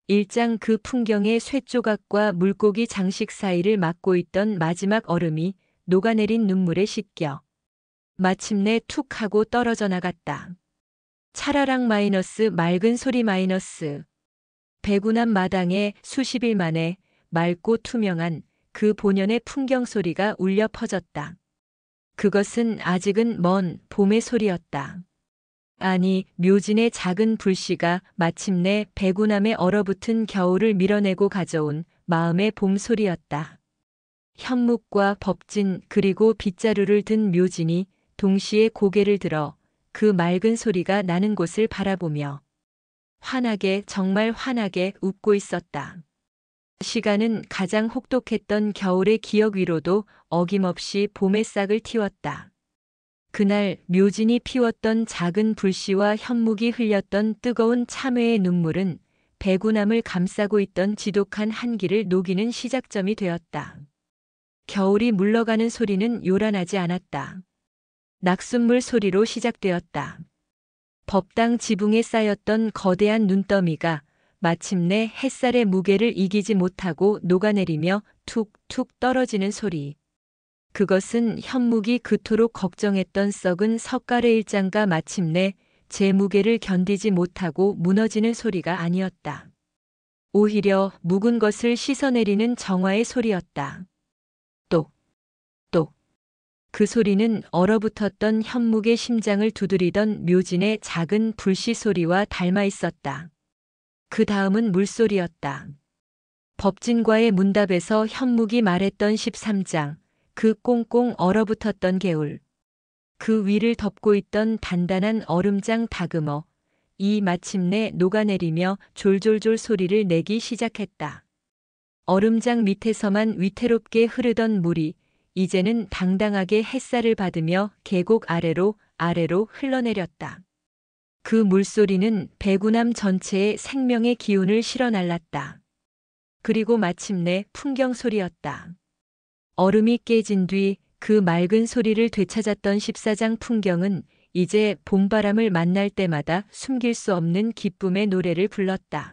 일장 그 풍경의 쇠조각과 물고기 장식 사이를 막고 있던 마지막 얼음이 녹아내린 눈물에 씻겨 마침내 툭 하고 떨어져 나갔다. 차라락 마이너스 맑은 소리 마이너스. 배구남 마당에 수십일 만에 맑고 투명한 그 본연의 풍경 소리가 울려 퍼졌다. 그것은 아직은 먼 봄의 소리였다. 아니, 묘진의 작은 불씨가 마침내 배구남의 얼어붙은 겨울을 밀어내고 가져온 마음의 봄소리였다. 현묵과 법진 그리고 빗자루를 든 묘진이 동시에 고개를 들어 그 맑은 소리가 나는 곳을 바라보며 환하게 정말 환하게 웃고 있었다. 시간은 가장 혹독했던 겨울의 기억 위로도 어김없이 봄의 싹을 틔웠다. 그날 묘진이 피웠던 작은 불씨와 현묵이 흘렸던 뜨거운 참회의 눈물은 배구남을 감싸고 있던 지독한 한기를 녹이는 시작점이 되었다. 겨울이 물러가는 소리는 요란하지 않았다. 낙숫물 소리로 시작되었다. 법당 지붕에 쌓였던 거대한 눈더미가 마침내 햇살의 무게를 이기지 못하고 녹아내리며 툭툭 떨어지는 소리. 그것은 현묵이 그토록 걱정했던 썩은 석가래 일장가 마침내 제 무게를 견디지 못하고 무너지는 소리가 아니었다. 오히려 묵은 것을 씻어내리는 정화의 소리였다. 똑, 똑. 그 소리는 얼어붙었던 현묵의 심장을 두드리던 묘진의 작은 불씨 소리와 닮아 있었다. 그 다음은 물소리였다. 법진과의 문답에서 현묵이 말했던 13장, 그 꽁꽁 얼어붙었던 개울. 그 위를 덮고 있던 단단한 얼음장 다금어. 이 마침내 녹아내리며 졸졸졸 소리를 내기 시작했다. 얼음장 밑에서만 위태롭게 흐르던 물이 이제는 당당하게 햇살을 받으며 계곡 아래로 흘러내렸다. 그 물소리는 배구남 전체에 생명의 기운을 실어날랐다. 그리고 마침내 풍경 소리였다. 얼음이 깨진 뒤 그 맑은 소리를 되찾았던 14장 풍경은 이제 봄바람을 만날 때마다 숨길 수 없는 기쁨의 노래를 불렀다.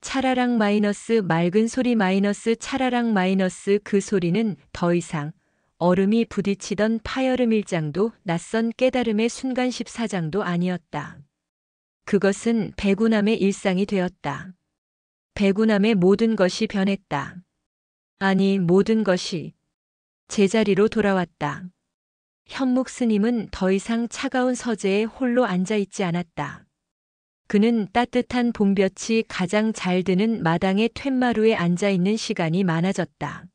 차라랑 마이너스 맑은 소리 마이너스 차라랑 마이너스 그 소리는 더 이상 얼음이 부딪히던 파여름 1장도 낯선 깨달음의 순간 14장도 아니었다. 그것은 배구남의 일상이 되었다. 배구남의 모든 것이 변했다. 아니 모든 것이 제자리로 돌아왔다. 현묵 스님은 더 이상 차가운 서재에 홀로 앉아있지 않았다. 그는 따뜻한 봄볕이 가장 잘 드는 마당의 툇마루에 앉아있는 시간이 많아졌다.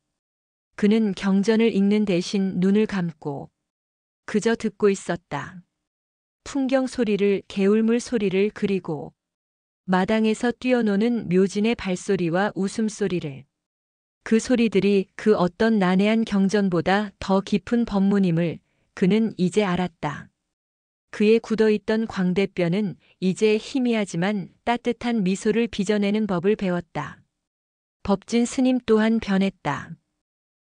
그는 경전을 읽는 대신 눈을 감고 그저 듣고 있었다. 풍경 소리를, 개울물 소리를, 그리고 마당에서 뛰어노는 묘진의 발소리와 웃음소리를. 그 소리들이 그 어떤 난해한 경전보다 더 깊은 법문임을 그는 이제 알았다. 그의 굳어있던 광대뼈는 이제 희미하지만 따뜻한 미소를 빚어내는 법을 배웠다. 법진 스님 또한 변했다.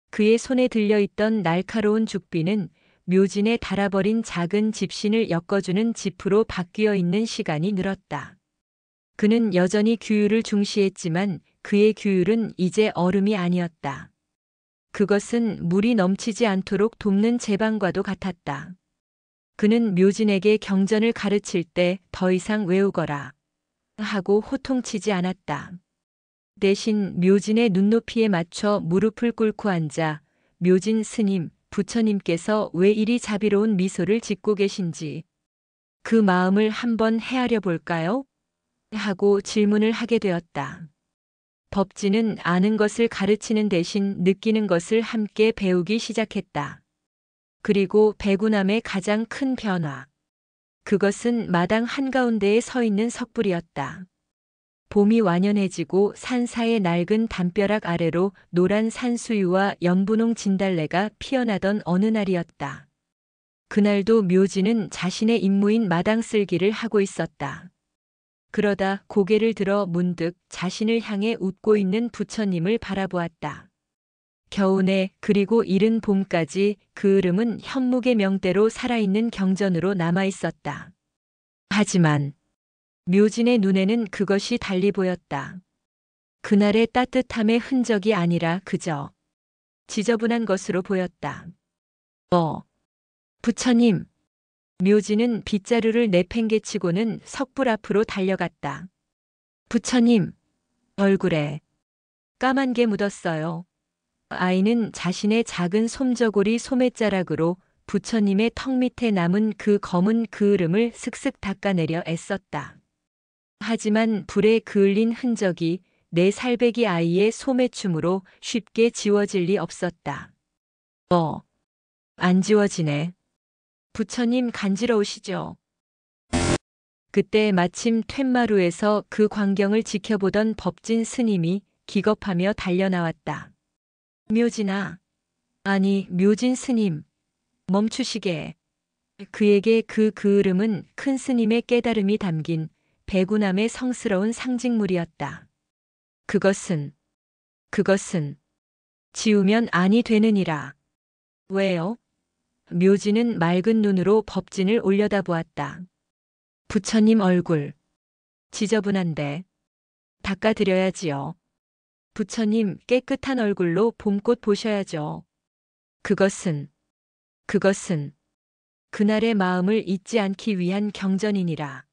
그의 손에 들려있던 날카로운 죽비는 묘진에 달아버린 작은 집신을 엮어주는 지프로 바뀌어 있는 시간이 늘었다. 그는 여전히 규율을 중시했지만 그의 규율은 이제 얼음이 아니었다. 그것은 물이 넘치지 않도록 돕는 제방과도 같았다. 그는 묘진에게 경전을 가르칠 때 더 이상 외우거라 하고 호통치지 않았다. 대신 묘진의 눈높이에 맞춰 무릎을 꿇고 앉아 묘진 스님, 부처님께서 왜 이리 자비로운 미소를 짓고 계신지 그 마음을 한번 헤아려 볼까요? 하고 질문을 하게 되었다. 법진은 아는 것을 가르치는 대신 느끼는 것을 함께 배우기 시작했다. 그리고 배구남의 가장 큰 변화. 그것은 마당 한가운데에 서 있는 석불이었다. 봄이 완연해지고 산사의 낡은 담벼락 아래로 노란 산수유와 연분홍 진달래가 피어나던 어느 날이었다. 그날도 묘진은 자신의 임무인 마당 쓸기를 하고 있었다. 그러다 고개를 들어 문득 자신을 향해 웃고 있는 부처님을 바라보았다. 겨우내 그리고 이른 봄까지 그 흐름은 현묵의 명대로 살아있는 경전으로 남아있었다. 하지만 묘진의 눈에는 그것이 달리 보였다. 그날의 따뜻함의 흔적이 아니라 그저 지저분한 것으로 보였다. 부처님. 묘진은 빗자루를 내팽개치고는 석불 앞으로 달려갔다. 부처님, 얼굴에 까만 게 묻었어요. 아이는 자신의 작은 솜저고리 소매자락으로 부처님의 턱 밑에 남은 그 검은 그을음을 슥슥 닦아내려 애썼다. 하지만 불에 그을린 흔적이 내 살배기 아이의 소매춤으로 쉽게 지워질 리 없었다. 안 지워지네. 부처님 간지러우시죠? 그때 마침 툇마루에서 그 광경을 지켜보던 법진 스님이 기겁하며 달려나왔다. 묘진아. 아니, 묘진 스님. 멈추시게. 그에게 그 그을음은 큰 스님의 깨달음이 담긴 배구남의 성스러운 상징물이었다. 그것은 지우면 아니 되느니라. 왜요? 묘진은 맑은 눈으로 법진을 올려다보았다. 부처님 얼굴. 지저분한데 닦아드려야지요. 부처님 깨끗한 얼굴로 봄꽃 보셔야죠. 그것은 그날의 마음을 잊지 않기 위한 경전이니라.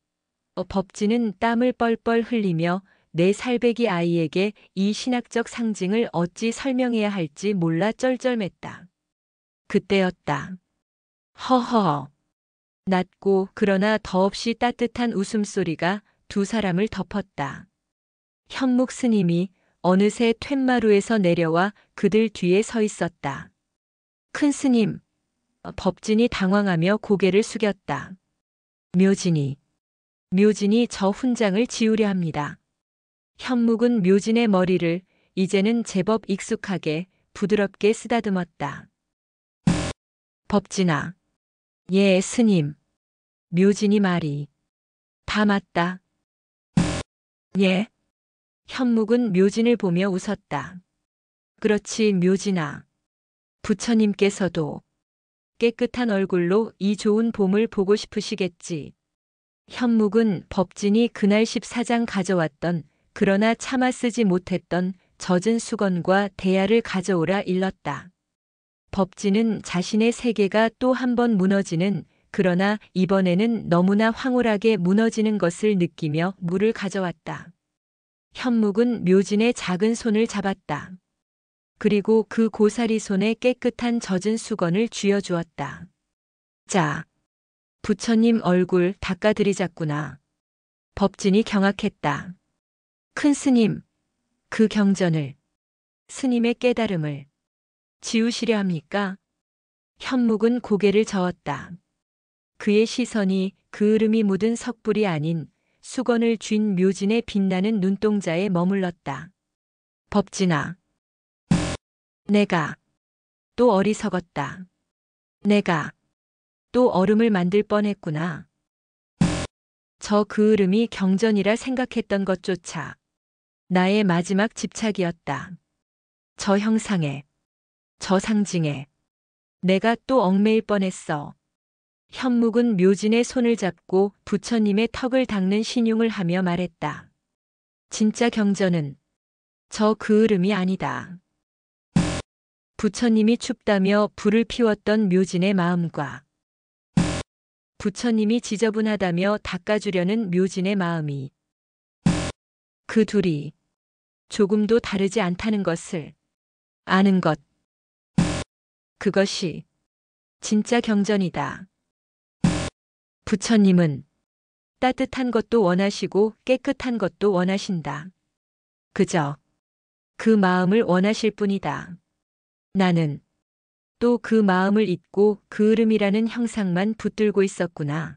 법진은 땀을 뻘뻘 흘리며 내 살배기 아이에게 이 신학적 상징을 어찌 설명해야 할지 몰라 쩔쩔맸다. 그때였다. 허허. 낮고 그러나 더없이 따뜻한 웃음소리가 두 사람을 덮었다. 현묵 스님이 어느새 툇마루에서 내려와 그들 뒤에 서 있었다. 큰 스님. 법진이 당황하며 고개를 숙였다. 묘진이 저 훈장을 지우려 합니다. 현묵은 묘진의 머리를 이제는 제법 익숙하게 부드럽게 쓰다듬었다. 법진아. 예, 스님. 묘진이 말이 다 맞다. 예. 현묵은 묘진을 보며 웃었다. 그렇지, 묘진아. 부처님께서도 깨끗한 얼굴로 이 좋은 봄을 보고 싶으시겠지. 현묵은 법진이 그날 14장 가져왔던 그러나 차마 쓰지 못했던 젖은 수건과 대야를 가져오라 일렀다. 법진은 자신의 세계가 또 한 번 무너지는, 그러나 이번에는 너무나 황홀하게 무너지는 것을 느끼며 물을 가져왔다. 현묵은 묘진의 작은 손을 잡았다. 그리고 그 고사리 손에 깨끗한 젖은 수건을 쥐어주었다. 자, 부처님 얼굴 닦아드리자꾸나. 법진이 경악했다. 큰 스님, 그 경전을, 스님의 깨달음을 지우시려 합니까? 현묵은 고개를 저었다. 그의 시선이 그을음이 묻은 석불이 아닌 수건을 쥔 묘진의 빛나는 눈동자에 머물렀다. 법진아. 내가 또 어리석었다. 내가 또 얼음을 만들 뻔했구나. 저 그을음이 경전이라 생각했던 것조차 나의 마지막 집착이었다. 저 형상에, 저 상징에 내가 또 얽매일 뻔했어. 현묵은 묘진의 손을 잡고 부처님의 턱을 닦는 신용을 하며 말했다. 진짜 경전은 저 그을음이 아니다. 부처님이 춥다며 불을 피웠던 묘진의 마음과 부처님이 지저분하다며 닦아주려는 묘진의 마음이, 그 둘이 조금도 다르지 않다는 것을 아는 것. 그것이 진짜 경전이다. 부처님은 따뜻한 것도 원하시고 깨끗한 것도 원하신다. 그저 그 마음을 원하실 뿐이다. 나는 또 그 마음을 잊고 그을음이라는 형상만 붙들고 있었구나.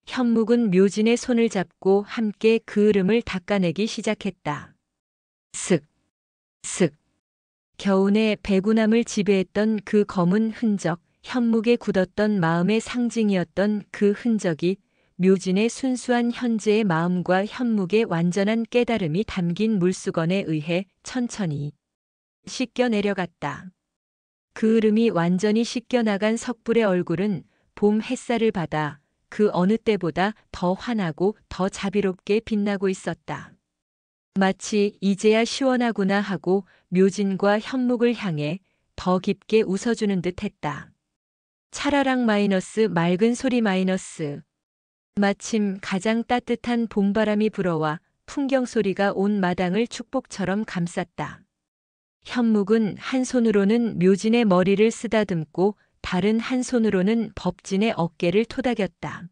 현묵은 묘진의 손을 잡고 함께 그을음을 닦아내기 시작했다. 슥, 슥. 겨우내 배구남을 지배했던 그 검은 흔적, 현묵에 굳었던 마음의 상징이었던 그 흔적이 묘진의 순수한 현재의 마음과 현묵의 완전한 깨달음이 담긴 물수건에 의해 천천히 씻겨 내려갔다. 그을음이 완전히 씻겨나간 석불의 얼굴은 봄 햇살을 받아 그 어느 때보다 더 환하고 더 자비롭게 빛나고 있었다. 마치 이제야 시원하구나 하고 묘진과 현묵을 향해 더 깊게 웃어주는 듯 했다. 차라락 마이너스 맑은 소리 마이너스. 마침 가장 따뜻한 봄바람이 불어와 풍경 소리가 온 마당을 축복처럼 감쌌다. 현묵은 한 손으로는 묘진의 머리를 쓰다듬고 다른 한 손으로는 법진의 어깨를 토닥였다.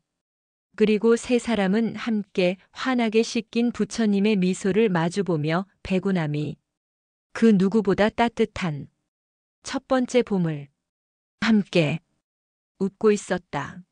그리고 세 사람은 함께 환하게 씻긴 부처님의 미소를 마주보며 배구남이 그 누구보다 따뜻한 첫 번째 봄을 함께 웃고 있었다.